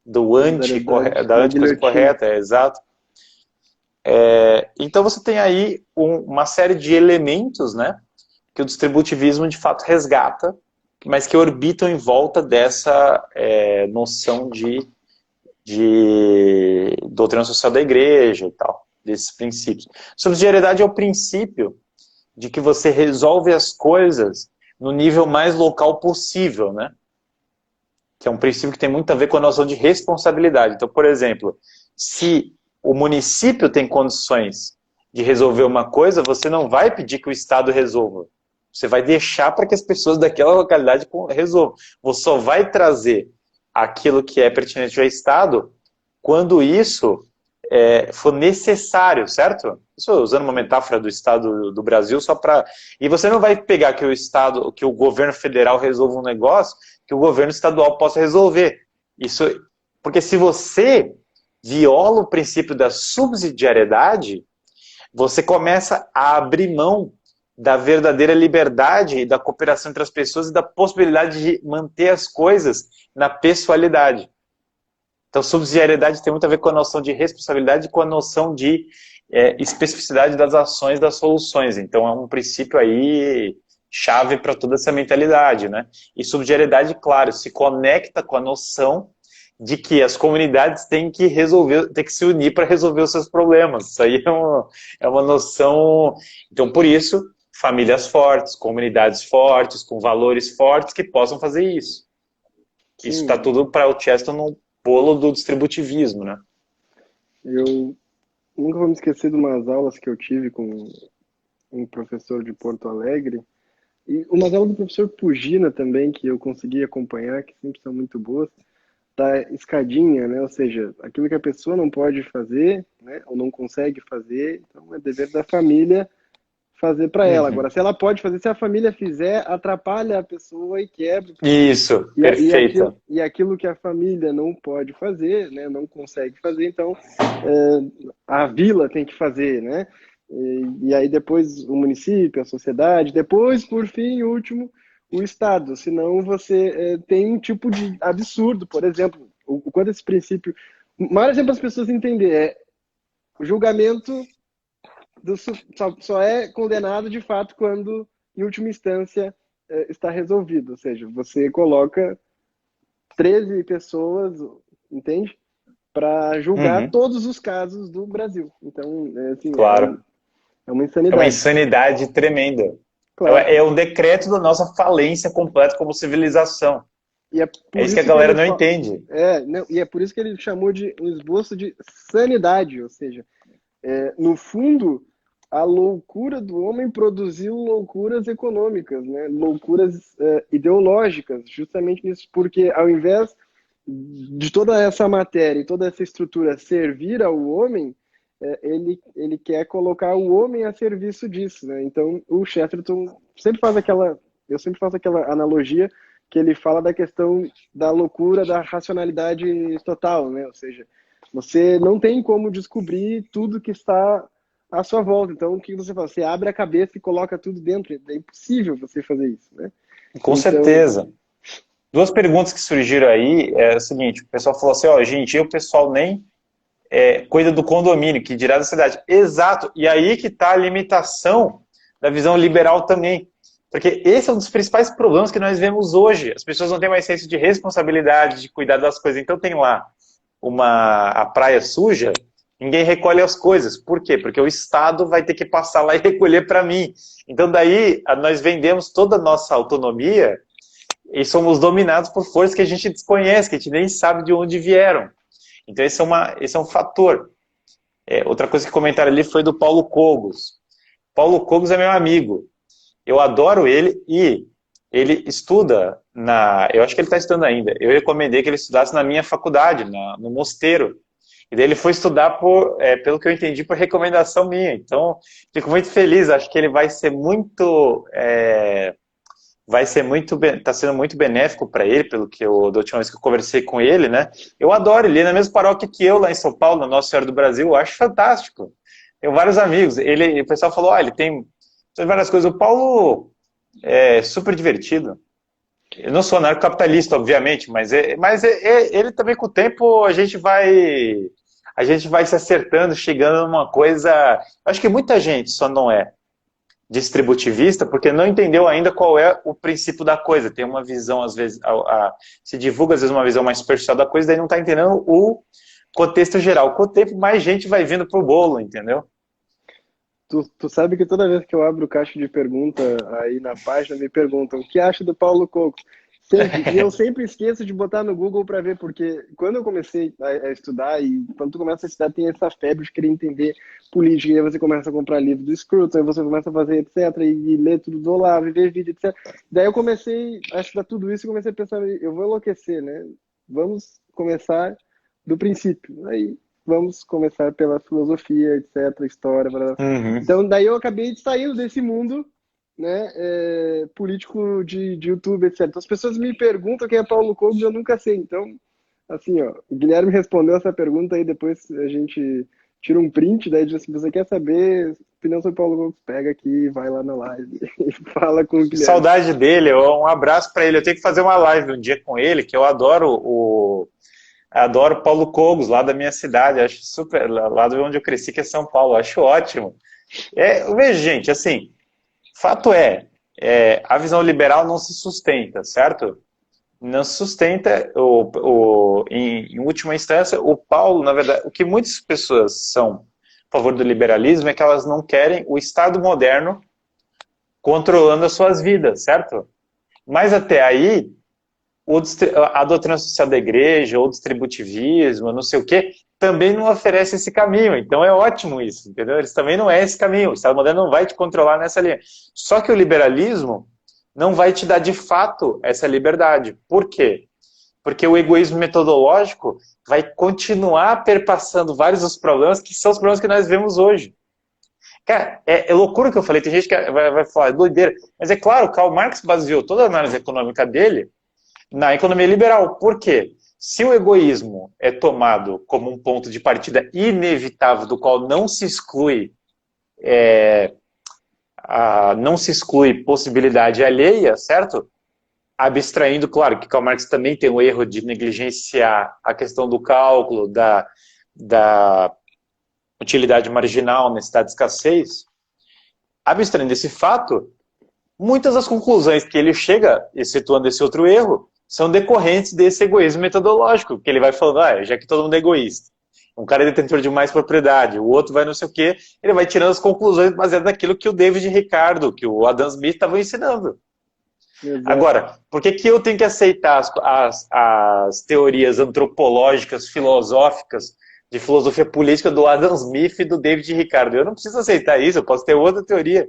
da anti-coisa correta, exato. Então você tem aí uma série de elementos, né, que o distributivismo de fato resgata, mas que orbitam em volta dessa noção de doutrina social da igreja e tal, desses princípios. Subsidiariedade é o princípio de que você resolve as coisas no nível mais local possível, né? Que é um princípio que tem muito a ver com a noção de responsabilidade. Então, por exemplo, se o município tem condições de resolver uma coisa, você não vai pedir que o Estado resolva. Você vai deixar para que as pessoas daquela localidade resolvam. Você só vai trazer aquilo que é pertinente ao Estado quando isso for necessário, certo? Isso usando uma metáfora do Estado do Brasil, só para... E você não vai pegar que o governo federal resolva um negócio que o governo estadual possa resolver. Isso, porque se você viola o princípio da subsidiariedade, você começa a abrir mão da verdadeira liberdade e da cooperação entre as pessoas e da possibilidade de manter as coisas na pessoalidade. Então, subsidiariedade tem muito a ver com a noção de responsabilidade e com a noção de especificidade das ações, das soluções. Então, é um princípio aí chave para toda essa mentalidade, né? E subsidiariedade, claro, se conecta com a noção de que as comunidades têm que se unir para resolver os seus problemas. Isso aí é uma noção... Então, por isso, famílias fortes, comunidades fortes, com valores fortes que possam fazer isso. Sim. Isso está tudo para o Cheston no bolo do distributivismo, né?
Eu nunca vou me esquecer de umas aulas que eu tive com um professor de Porto Alegre, e umas aulas do professor Pugina também, que eu consegui acompanhar, que sempre são muito boas, da escadinha, né? Ou seja, aquilo que a pessoa não pode fazer, né? Ou não consegue fazer, então é dever da família fazer para ela. Agora, se ela pode fazer, se a família fizer, atrapalha a pessoa e quebra.
Isso, perfeito.
E aquilo que a família não pode fazer, né? Não consegue fazer, então a vila tem que fazer, né? E aí depois o município, a sociedade, depois, por fim, o último, o Estado. Senão você tem um tipo de absurdo, por exemplo, o quanto esse princípio... O maior exemplo para as pessoas entenderem é o julgamento só é condenado de fato quando, em última instância, está resolvido. Ou seja, você coloca 13 pessoas, entende? Para julgar todos os casos do Brasil. Então, assim,
claro.
É uma insanidade.
É uma insanidade tremenda. Claro. É um decreto da nossa falência completa como civilização.
E é
isso que a galera não entende.
E é por isso que ele chamou de um esboço de sanidade. Ou seja, no fundo, a loucura do homem produziu loucuras econômicas, né? Loucuras ideológicas, justamente nisso. Porque ao invés de toda essa matéria e toda essa estrutura servir ao homem, ele quer colocar o homem a serviço disso, né? Então, o Chesterton sempre faz eu sempre faço aquela analogia que ele fala da questão da loucura, da racionalidade total, né? Ou seja, você não tem como descobrir tudo que está à sua volta. Então, o que você faz? Você abre a cabeça e coloca tudo dentro. É impossível você fazer isso, né?
Com certeza. Duas perguntas que surgiram aí é o seguinte: o pessoal falou assim, hoje em dia o pessoal nem cuida do condomínio, que dirá da cidade. Exato, e aí que está a limitação da visão liberal também. Porque esse é um dos principais problemas que nós vemos hoje. As pessoas não têm mais senso de responsabilidade, de cuidar das coisas. Então tem lá a praia suja, ninguém recolhe as coisas. Por quê? Porque o Estado vai ter que passar lá e recolher para mim. Então daí nós vendemos toda a nossa autonomia e somos dominados por forças que a gente desconhece, que a gente nem sabe de onde vieram. Então esse é um fator. Outra coisa que comentaram ali foi do Paulo Cogos. Paulo Cogos é meu amigo. Eu adoro ele e ele estuda eu acho que ele está estudando ainda. Eu recomendei que ele estudasse na minha faculdade, no Mosteiro. E daí ele foi estudar pelo que eu entendi, por recomendação minha. Então, fico muito feliz. Acho que ele está sendo muito benéfico para ele, da última vez que eu conversei com ele, né? Eu adoro ele, é na mesma paróquia que eu, lá em São Paulo, na Nossa Senhora do Brasil. Eu acho fantástico. Tenho vários amigos. O pessoal falou, ele tem várias coisas. O Paulo é super divertido. Eu não sou anarcocapitalista, obviamente, mas ele também, com o tempo, a gente vai se acertando, chegando numa coisa. Acho que muita gente só não é distributivista porque não entendeu ainda qual é o princípio da coisa. Tem uma visão, às vezes, se divulga às vezes uma visão mais superficial da coisa, daí não está entendendo o contexto geral. Com o tempo, mais gente vai vindo pro bolo, entendeu?
Tu sabe que toda vez que eu abro caixa de pergunta aí na página, me perguntam o que acha do Paulo Cocos? Sempre, e eu sempre esqueço de botar no Google para ver, porque quando eu comecei a estudar, e quando tu começa a estudar, tem essa febre de querer entender política, e aí você começa a comprar livro do Scruton, aí você começa a fazer etc, e ler tudo do Olavo, e ver vídeo, etc. Daí eu comecei a estudar tudo isso e comecei a pensar, eu vou enlouquecer, né? Vamos começar do princípio. Aí vamos começar pela filosofia, etc, história, blá, blá.
Uhum.
Então daí eu acabei saindo desse mundo, né, político de YouTube, etc. Então, as pessoas me perguntam quem é Paulo Cogos, eu nunca sei. Então, assim, ó, o Guilherme respondeu essa pergunta aí, depois a gente tira um print, daí diz assim, você quer saber a opinião sobre Paulo Cogos? Pega aqui, vai lá na live e fala com o Guilherme.
Saudade dele, um abraço para ele. Eu tenho que fazer uma live um dia com ele, que eu adoro Paulo Cogos, lá da minha cidade, acho super, lá de onde eu cresci, que é São Paulo, acho ótimo. Eu vejo, gente, assim, fato a visão liberal não se sustenta, certo? Não se sustenta, em última instância, o Paulo, na verdade, o que muitas pessoas são a favor do liberalismo é que elas não querem o Estado moderno controlando as suas vidas, certo? Mas até aí, a doutrina social da igreja, ou o distributivismo, não sei o quê, também não oferece esse caminho. Então é ótimo isso, entendeu? Eles também não é esse caminho. O Estado moderno não vai te controlar nessa linha. Só que o liberalismo não vai te dar de fato essa liberdade. Por quê? Porque o egoísmo metodológico vai continuar perpassando vários dos problemas que são os problemas que nós vemos hoje. Cara, é loucura o que eu falei. Tem gente que vai falar, é doideira. Mas é claro, Karl Marx baseou toda a análise econômica dele na economia liberal. Por quê? Se o egoísmo é tomado como um ponto de partida inevitável, do qual não se exclui possibilidade alheia, certo? Abstraindo, claro, que Karl Marx também tem o erro de negligenciar a questão do cálculo, da utilidade marginal, necessidade de escassez. Abstraindo esse fato, muitas das conclusões que ele chega, excetuando esse outro erro, são decorrentes desse egoísmo metodológico, que ele vai falando, já que todo mundo é egoísta, um cara é detentor de mais propriedade, o outro vai não sei o quê, ele vai tirando as conclusões baseadas naquilo que o David Ricardo, que o Adam Smith estavam ensinando. Exato. Agora, por que eu tenho que aceitar as teorias antropológicas, filosóficas, de filosofia política do Adam Smith e do David Ricardo? Eu não preciso aceitar isso, eu posso ter outra teoria.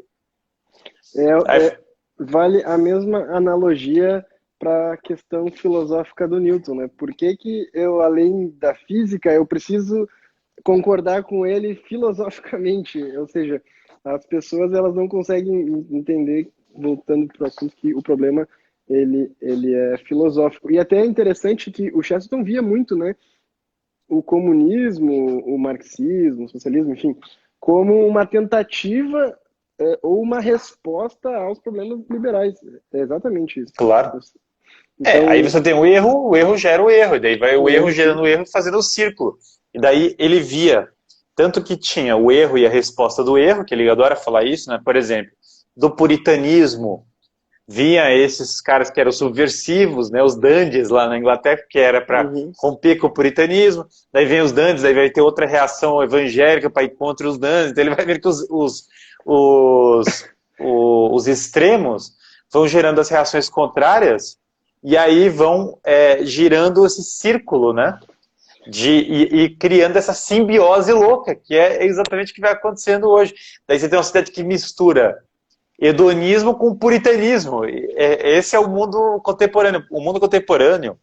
Vale a mesma analogia para a questão filosófica do Newton, né? Por que eu, além da física, eu preciso concordar com ele filosoficamente? Ou seja, as pessoas elas não conseguem entender, voltando para o assunto, que o problema ele é filosófico. E até é interessante que o Chesterton via muito, né, o comunismo, o marxismo, o socialismo, enfim, como uma tentativa ou uma resposta aos problemas liberais. É exatamente isso.
Claro. Então, aí você tem o erro gera o erro, e daí vai o erro gerando o erro e fazendo o círculo. E daí ele via, tanto que tinha o erro e a resposta do erro, que ele adora falar isso, né? Por exemplo, do puritanismo, vinha esses caras que eram subversivos, né, os dandies lá na Inglaterra, que era para romper com o puritanismo, daí vem os dandies, daí vai ter outra reação evangélica para ir contra os dandies, então ele vai ver que os extremos vão gerando as reações contrárias, e aí vão girando esse círculo, né, e criando essa simbiose louca, que é exatamente o que vai acontecendo hoje. Daí você tem uma cidade que mistura hedonismo com puritanismo. Esse é o mundo contemporâneo. O mundo contemporâneo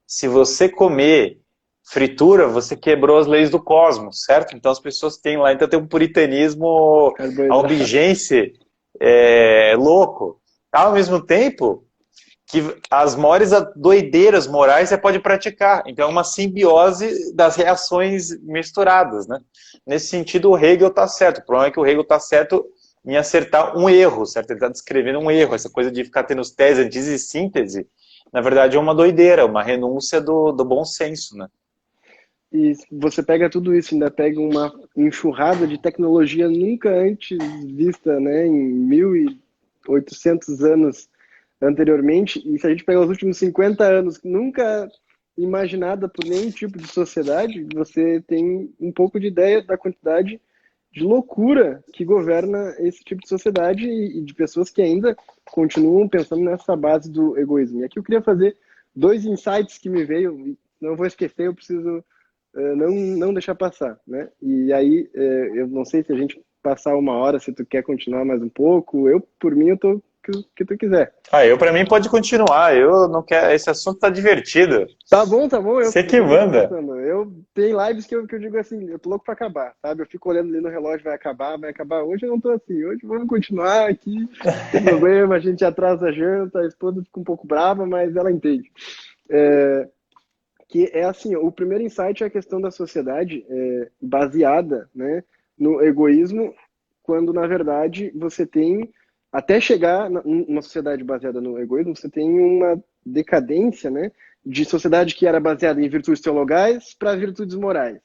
se você comer fritura, você quebrou as leis do cosmos, certo? Então as pessoas têm lá, então tem um puritanismo albigense louco. Ao mesmo tempo que as maiores doideiras morais você pode praticar. Então é uma simbiose das reações misturadas, né? Nesse sentido, o Hegel está certo. O problema é que o Hegel está certo em acertar um erro, certo? Ele está descrevendo um erro. Essa coisa de ficar tendo tese, antítese e síntese, na verdade é uma doideira, uma renúncia do bom senso, né?
E você pega tudo isso, ainda pega uma enxurrada de tecnologia nunca antes vista, né, em 1800 anos anteriormente, e se a gente pegar os últimos 50 anos, nunca imaginada por nenhum tipo de sociedade, você tem um pouco de ideia da quantidade de loucura que governa esse tipo de sociedade e de pessoas que ainda continuam pensando nessa base do egoísmo. E aqui eu queria fazer 2 insights que me veio, não vou esquecer, eu preciso não deixar passar, né? E aí, eu não sei se a gente passar 1 hora, se tu quer continuar mais um pouco, por mim, eu tô que tu quiser.
Eu para mim pode continuar, eu não quero, esse assunto tá divertido.
Tá bom,
Você que manda.
Eu tenho lives que eu digo assim, eu tô louco pra acabar, sabe? Eu fico olhando ali no relógio, vai acabar. Hoje eu não tô assim, hoje vamos continuar aqui, não tem problema, a gente atrasa a janta, a esposa fica um pouco brava, mas ela entende. Que é assim, o primeiro insight é a questão da sociedade baseada, né, no egoísmo, quando na verdade você tem, até chegar numa sociedade baseada no egoísmo, você tem uma decadência, né, de sociedade que era baseada em virtudes teologais para virtudes morais,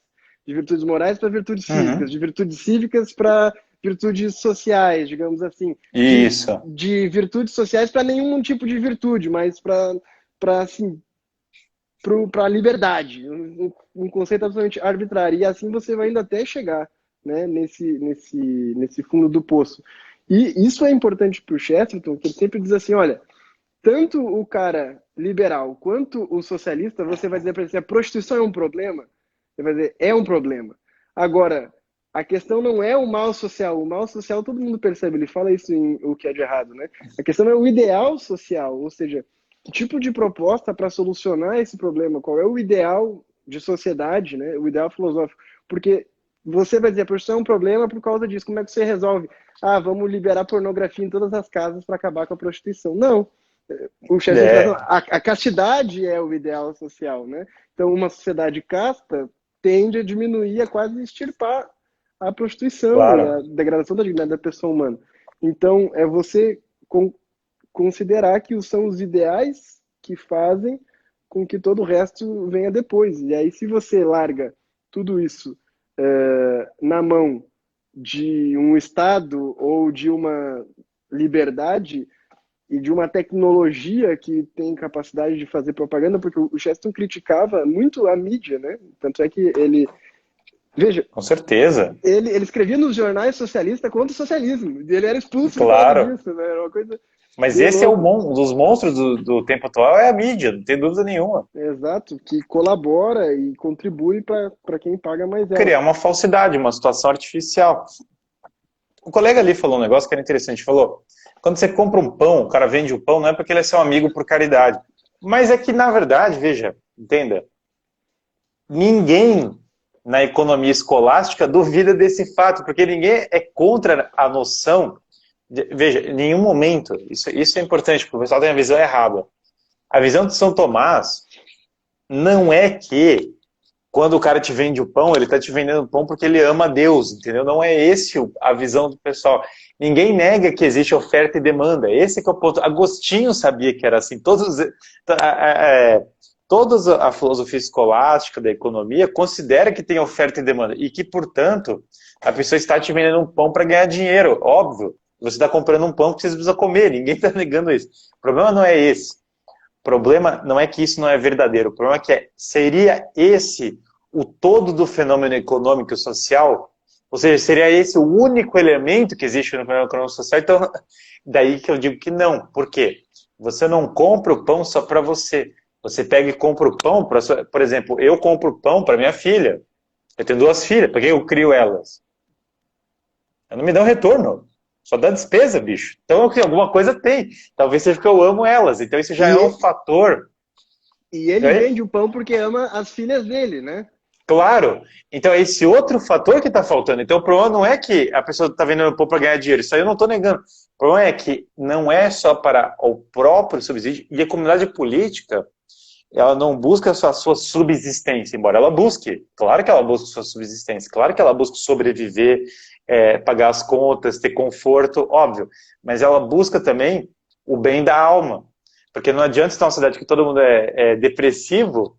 de virtudes morais para virtudes cívicas, de virtudes cívicas para virtudes sociais, digamos assim.
Isso.
De virtudes sociais para nenhum tipo de virtude, mas para assim, para a liberdade, um conceito absolutamente arbitrário. E assim você vai indo até chegar, né, nesse fundo do poço. E isso é importante para o Chesterton, que ele sempre diz assim, olha, tanto o cara liberal quanto o socialista, você vai dizer para ele assim, a prostituição é um problema? Ele vai dizer, é um problema. Agora, a questão não é o mal social. O mal social todo mundo percebe, ele fala isso em O que é de errado, né? A questão é o ideal social, ou seja, que tipo de proposta para solucionar esse problema? Qual é o ideal de sociedade, né? O ideal filosófico? Porque você vai dizer, a prostituição é um problema por causa disso. Como é que você resolve? Vamos liberar pornografia em todas as casas para acabar com a prostituição. Não. O Chesterton a castidade é o ideal social, né? Então, uma sociedade casta tende a diminuir, a quase extirpar a prostituição, claro, e a degradação da dignidade da pessoa humana. Então, é você considerar que são os ideais que fazem com que todo o resto venha depois. E aí, se você larga tudo isso na mão de um Estado ou de uma liberdade e de uma tecnologia que tem capacidade de fazer propaganda, porque o Chesterton criticava muito a mídia, né? Tanto é que ele... Veja,
com certeza.
Ele escrevia nos jornais socialistas contra o socialismo. Ele era expulso
claro
disso, né? Era uma coisa...
Mas esse é um dos monstros do tempo atual, é a mídia, não tem dúvida nenhuma.
Exato, que colabora e contribui para quem paga mais ela.
Criar uma falsidade, uma situação artificial. O colega ali falou um negócio que era interessante, falou, quando você compra um pão, o cara vende o pão, não é porque ele é seu amigo por caridade. Mas é que, na verdade, veja, entenda, ninguém na economia escolástica duvida desse fato, porque ninguém é contra a noção... Veja, em nenhum momento, isso é importante, porque o pessoal tem a visão errada. A visão de São Tomás não é que quando o cara te vende o pão, ele está te vendendo o pão porque ele ama Deus, entendeu? Não é esse a visão do pessoal. Ninguém nega que existe oferta e demanda. Esse que é o ponto. Agostinho sabia que era assim. Toda a filosofia escolástica da economia considera que tem oferta e demanda e que, portanto, a pessoa está te vendendo um pão para ganhar dinheiro, óbvio. Você está comprando um pão que você precisa comer, ninguém está negando isso. O problema não é esse. O problema não é que isso não é verdadeiro. O problema é que seria esse o todo do fenômeno econômico e social? Ou seja, seria esse o único elemento que existe no fenômeno econômico e social? Então, daí que eu digo que não. Por quê? Você não compra o pão só para você. Você pega e compra o pão para sua... Por exemplo, eu compro pão para minha filha. Eu tenho 2 filhas, para que eu crio elas? Não me dá um retorno. Só dá despesa, bicho. Então, alguma coisa tem. Talvez seja porque eu amo elas. Então, isso já é um
E,
fator.
e ele
Oi?
vende o pão porque ama as filhas dele, né?
Claro. Então, é esse outro fator que está faltando. Então, o problema não é que a pessoa está vendendo pão para ganhar dinheiro. Isso aí eu não estou negando. O problema é que não é só para o próprio subsídio. E a comunidade política, ela não busca só a sua subsistência, embora ela busque. Claro que ela busca a sua subsistência. Claro que ela busca sobreviver, pagar as contas, ter conforto, óbvio. Mas ela busca também o bem da alma. Porque não adianta estar numa cidade que todo mundo é depressivo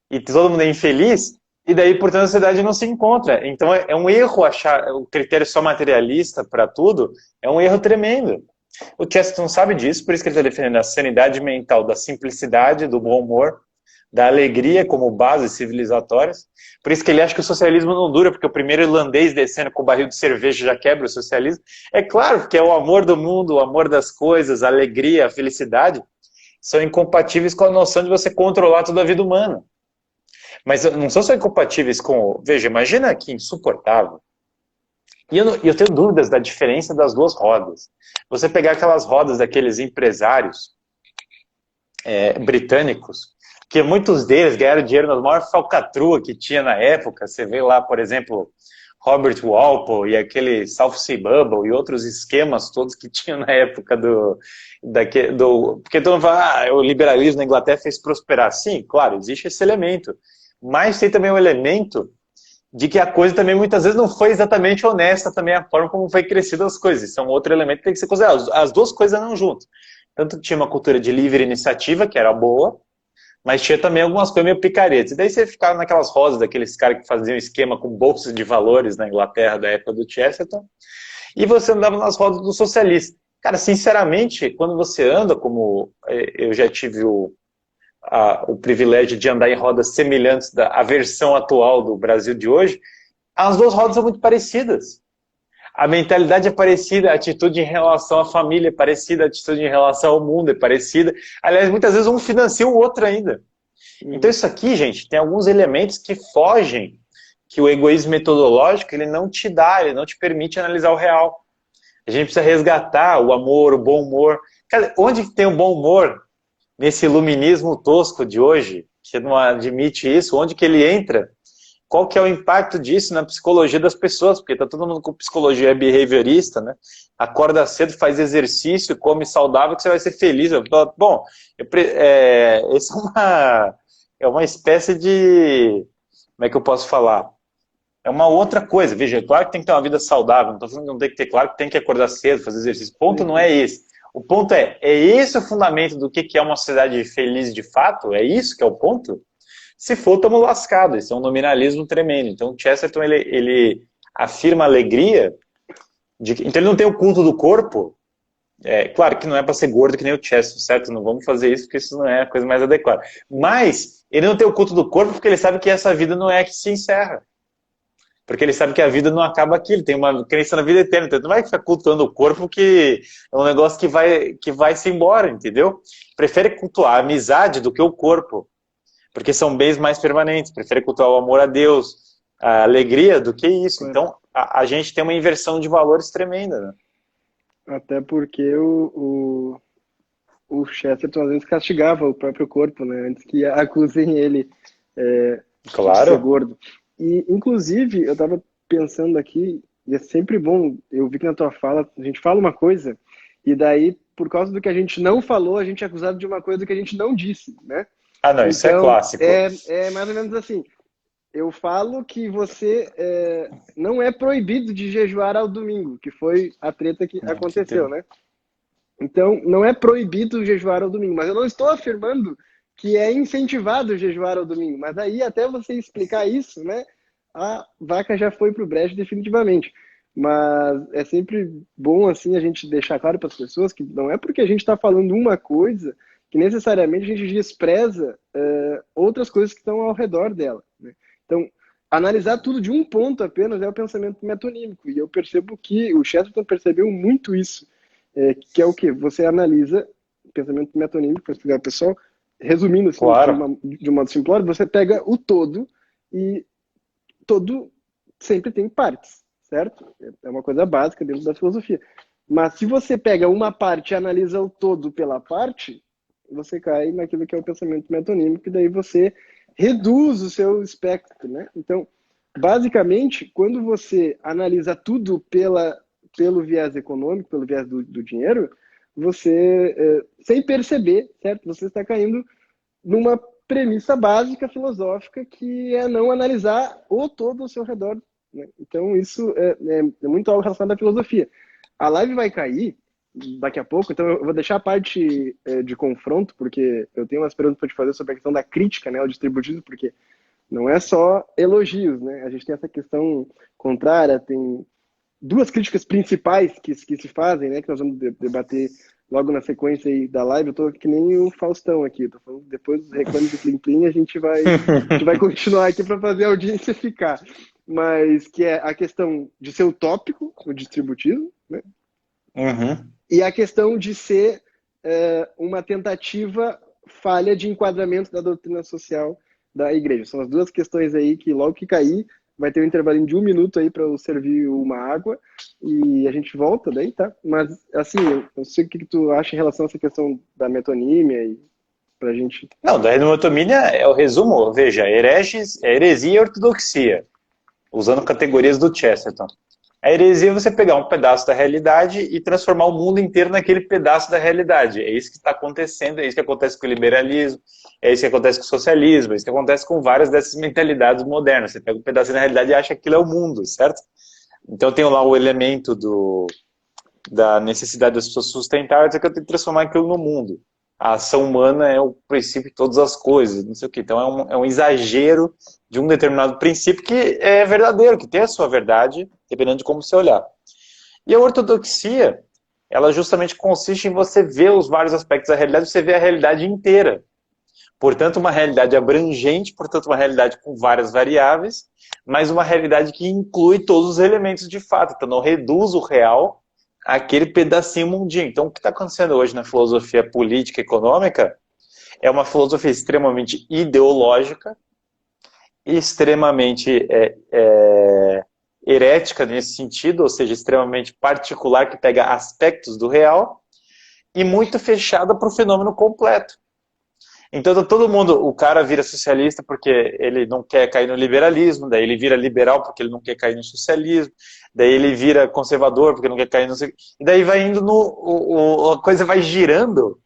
e todo mundo é infeliz, e daí, portanto, a sociedade não se encontra. Então, é um erro achar o critério só materialista para tudo, é um erro tremendo. O Chesterton sabe disso, por isso que ele está defendendo a sanidade mental da simplicidade, do bom humor, da alegria como bases civilizatórias. Por isso que ele acha que o socialismo não dura, porque o primeiro irlandês descendo com o barril de cerveja já quebra o socialismo. É claro, porque é o amor do mundo, o amor das coisas, a alegria, a felicidade, são incompatíveis com a noção de você controlar toda a vida humana. Mas não são só incompatíveis com... Veja, imagina que insuportável. E eu tenho dúvidas da diferença das duas rodas. Você pegar aquelas rodas daqueles empresários britânicos, que muitos deles ganharam dinheiro na maior falcatrua que tinha na época. Você vê lá, por exemplo, Robert Walpole e aquele South Sea Bubble e outros esquemas todos que tinham na época porque todo mundo fala, o liberalismo na Inglaterra fez prosperar. Sim, claro, existe esse elemento. Mas tem também o elemento de que a coisa também muitas vezes não foi exatamente honesta também a forma como foi crescida as coisas. Isso é um outro elemento que tem que ser considerado. As duas coisas não juntas. Tanto tinha uma cultura de livre iniciativa, que era boa, mas tinha também algumas coisas meio picaretas. E daí você ficava naquelas rosas daqueles caras que faziam esquema com bolsas de valores na Inglaterra da época do Chesterton, e você andava nas rodas do socialista. Cara, sinceramente, quando você anda, como eu já tive o privilégio de andar em rodas semelhantes à versão atual do Brasil de hoje, as duas rodas são muito parecidas. A mentalidade é parecida, a atitude em relação à família é parecida, a atitude em relação ao mundo é parecida. Aliás, muitas vezes um financia o outro ainda. Então isso aqui, gente, tem alguns elementos que fogem, que o egoísmo metodológico ele não te dá, ele não te permite analisar o real. A gente precisa resgatar o amor, o bom humor. Cara, onde que tem o bom humor nesse iluminismo tosco de hoje, que não admite isso? Onde que ele entra? Qual que é o impacto disso na psicologia das pessoas? Porque está todo mundo com psicologia behaviorista, né? Acorda cedo, faz exercício, come saudável, que você vai ser feliz. Bom, isso é uma espécie de... Como é que eu posso falar? É uma outra coisa. Veja, claro que tem que ter uma vida saudável. Não estou falando que não tem que ter, claro que tem que acordar cedo, fazer exercício. O ponto não é esse. O ponto é esse o fundamento do que é uma sociedade feliz de fato? É isso que é o ponto? Se for, estamos lascados. Isso é um nominalismo tremendo. Então, o Chesterton, ele afirma a alegria então, ele não tem o culto do corpo. Claro que não é para ser gordo que nem o Chesterton, certo? Não vamos fazer isso, porque isso não é a coisa mais adequada. Mas, ele não tem o culto do corpo porque ele sabe que essa vida não é a que se encerra. Porque ele sabe que a vida não acaba aqui, ele tem uma crença na vida eterna. Então, ele não vai ficar cultuando o corpo, que é um negócio que vai se embora, entendeu? Prefere cultuar a amizade do que o corpo. Porque são bens mais permanentes, prefere cultuar o amor a Deus, a alegria do que isso. Então, a gente tem uma inversão de valores tremenda, né?
Até porque o Chesterton às vezes castigava o próprio corpo, né? Antes que acusem ele de ser
Claro.
gordo. E, inclusive, eu estava pensando aqui, e é sempre bom, eu vi que na tua fala, a gente fala uma coisa, e daí, por causa do que a gente não falou, a gente é acusado de uma coisa que a gente não disse, né?
Ah, não, isso é
Então,
clássico.
é mais ou menos assim. Eu falo que você não é proibido de jejuar ao domingo, que foi a treta que aconteceu, né? Então, não é proibido jejuar ao domingo, mas eu não estou afirmando que é incentivado jejuar ao domingo. Mas daí, até você explicar isso, né? A vaca já foi pro brejo definitivamente. Mas é sempre bom, assim, a gente deixar claro para as pessoas que não é porque a gente está falando uma coisa que necessariamente a gente despreza outras coisas que estão ao redor dela, né? Então, analisar tudo de um ponto apenas é o pensamento metonímico. E eu percebo que o Chesterton percebeu muito isso, que é o que? Você analisa o pensamento metonímico, para explicar ao pessoal, resumindo assim,
Claro.
de um modo simplório, você pega o todo e todo sempre tem partes, certo? É uma coisa básica dentro da filosofia. Mas se você pega uma parte e analisa o todo pela parte, você cai naquilo que é o pensamento metonímico, e daí você reduz o seu espectro, né? Então, basicamente, quando você analisa tudo pelo viés econômico, pelo viés do dinheiro, você, sem perceber, certo? Você está caindo numa premissa básica filosófica que é não analisar o todo ao seu redor, né? Então, isso é muito algo relacionado à filosofia. A live vai cair daqui a pouco, então eu vou deixar a parte de confronto, porque eu tenho umas perguntas para te fazer sobre a questão da crítica, né, ao distributismo, porque não é só elogios, né? A gente tem essa questão contrária, tem duas críticas principais que se fazem, né, que nós vamos debater logo na sequência aí da live. Eu tô que nem o Faustão aqui, tô falando, depois dos reclames do Plim Plim, a gente vai continuar aqui para fazer a audiência ficar. Mas que é a questão de ser utópico, o distributismo, né?
Uhum.
E a questão de ser uma tentativa falha de enquadramento da doutrina social da igreja. São as duas questões aí que logo que cair, vai ter um intervalinho de 1 minuto aí para eu servir uma água e a gente volta daí, tá? Mas, assim, eu não sei o que tu acha em relação a essa questão da metonímia e pra gente...
Não, da renomatomia é o resumo, veja, heresia e ortodoxia, usando categorias do Chesterton. A heresia é você pegar um pedaço da realidade e transformar o mundo inteiro naquele pedaço da realidade. É isso que está acontecendo, é isso que acontece com o liberalismo, é isso que acontece com o socialismo, é isso que acontece com várias dessas mentalidades modernas. Você pega um pedaço da realidade e acha que aquilo é o mundo, certo? Então tem lá o elemento da necessidade das pessoas sustentar, que eu tenho que transformar aquilo no mundo. A ação humana é o princípio de todas as coisas, não sei o quê. Então é um exagero de um determinado princípio que é verdadeiro, que tem a sua verdade, dependendo de como você olhar. E a ortodoxia, ela justamente consiste em você ver os vários aspectos da realidade, você vê a realidade inteira. Portanto, uma realidade abrangente, portanto, uma realidade com várias variáveis, mas uma realidade que inclui todos os elementos de fato. Então, não reduz o real àquele pedacinho mundinho. Então, o que está acontecendo hoje na filosofia política e econômica é uma filosofia extremamente ideológica, extremamente herética nesse sentido, ou seja, extremamente particular, que pega aspectos do real, e muito fechada para o fenômeno completo. Então todo mundo, o cara vira socialista porque ele não quer cair no liberalismo, daí ele vira liberal porque ele não quer cair no socialismo, daí ele vira conservador porque não quer cair no... E daí vai indo a coisa vai girando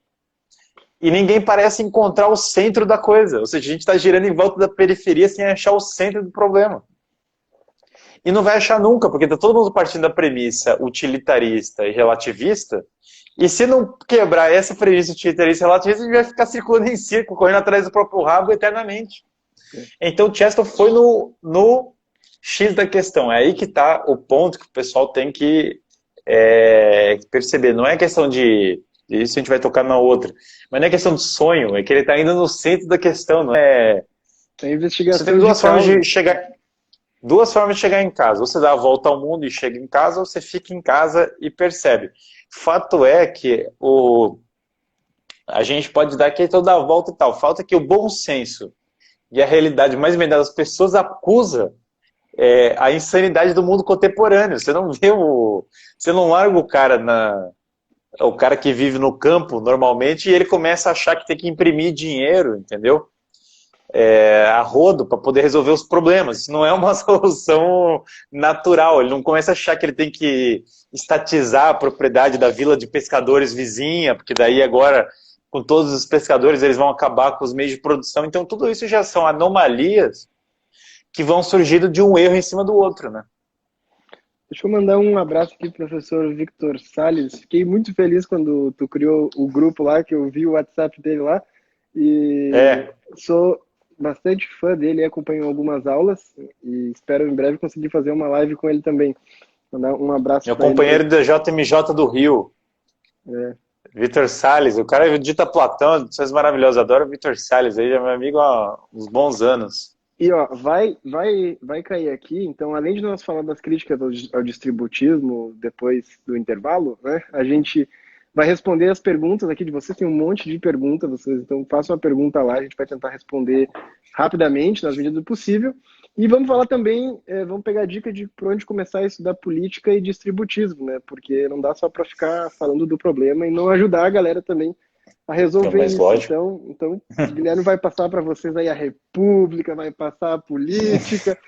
e ninguém parece encontrar o centro da coisa. Ou seja, a gente está girando em volta da periferia sem achar o centro do problema. E não vai achar nunca, porque está todo mundo partindo da premissa utilitarista e relativista. E se não quebrar essa premissa utilitarista e relativista, a gente vai ficar circulando em círculo, correndo atrás do próprio rabo eternamente. Então o Chesterton foi no X da questão. É aí que está o ponto que o pessoal tem que perceber. Não é questão de... Isso a gente vai tocar na outra. Mas não é questão de sonho, é que ele está indo no centro da questão. Não é...
É investigação.
Você tem duas formas de chegar... Duas formas de chegar em casa. Ou você dá a volta ao mundo e chega em casa, ou você fica em casa e percebe. Fato é que a gente pode dar aqui toda a volta e tal. Falta que o bom senso e a realidade mais imediata das pessoas acusa a insanidade do mundo contemporâneo. Você não vê você não larga o cara que vive no campo normalmente e ele começa a achar que tem que imprimir dinheiro, entendeu? A rodo para poder resolver os problemas. Isso não é uma solução natural. Ele não começa a achar que ele tem que estatizar a propriedade da vila de pescadores vizinha, porque daí agora, com todos os pescadores, eles vão acabar com os meios de produção. Então, tudo isso já são anomalias que vão surgindo de um erro em cima do outro, né?
Deixa eu mandar um abraço aqui pro professor Victor Salles. Fiquei muito feliz quando tu criou o grupo lá, que eu vi o WhatsApp dele lá. E sou bastante fã dele, acompanho algumas aulas e espero em breve conseguir fazer uma live com ele também. Mandar um abraço
para ele. Meu companheiro da JMJ do Rio. Victor Salles, o cara dita Platão, coisas maravilhosas, adoro o Victor Salles, ele é meu amigo há uns bons anos.
E ó, vai cair aqui, então além de nós falar das críticas ao distributismo depois do intervalo, né, a gente vai responder as perguntas aqui de vocês, tem um monte de perguntas, vocês, então façam uma pergunta lá, a gente vai tentar responder rapidamente, nas medidas do possível, E vamos falar também, vamos pegar a dica de por onde começar a estudar política e distributismo, né? Porque não dá só para ficar falando do problema e não ajudar a galera também a
Não,
resolver
mas
isso.
lógico.
Então, o Guilherme vai passar para vocês aí a república, vai passar a política,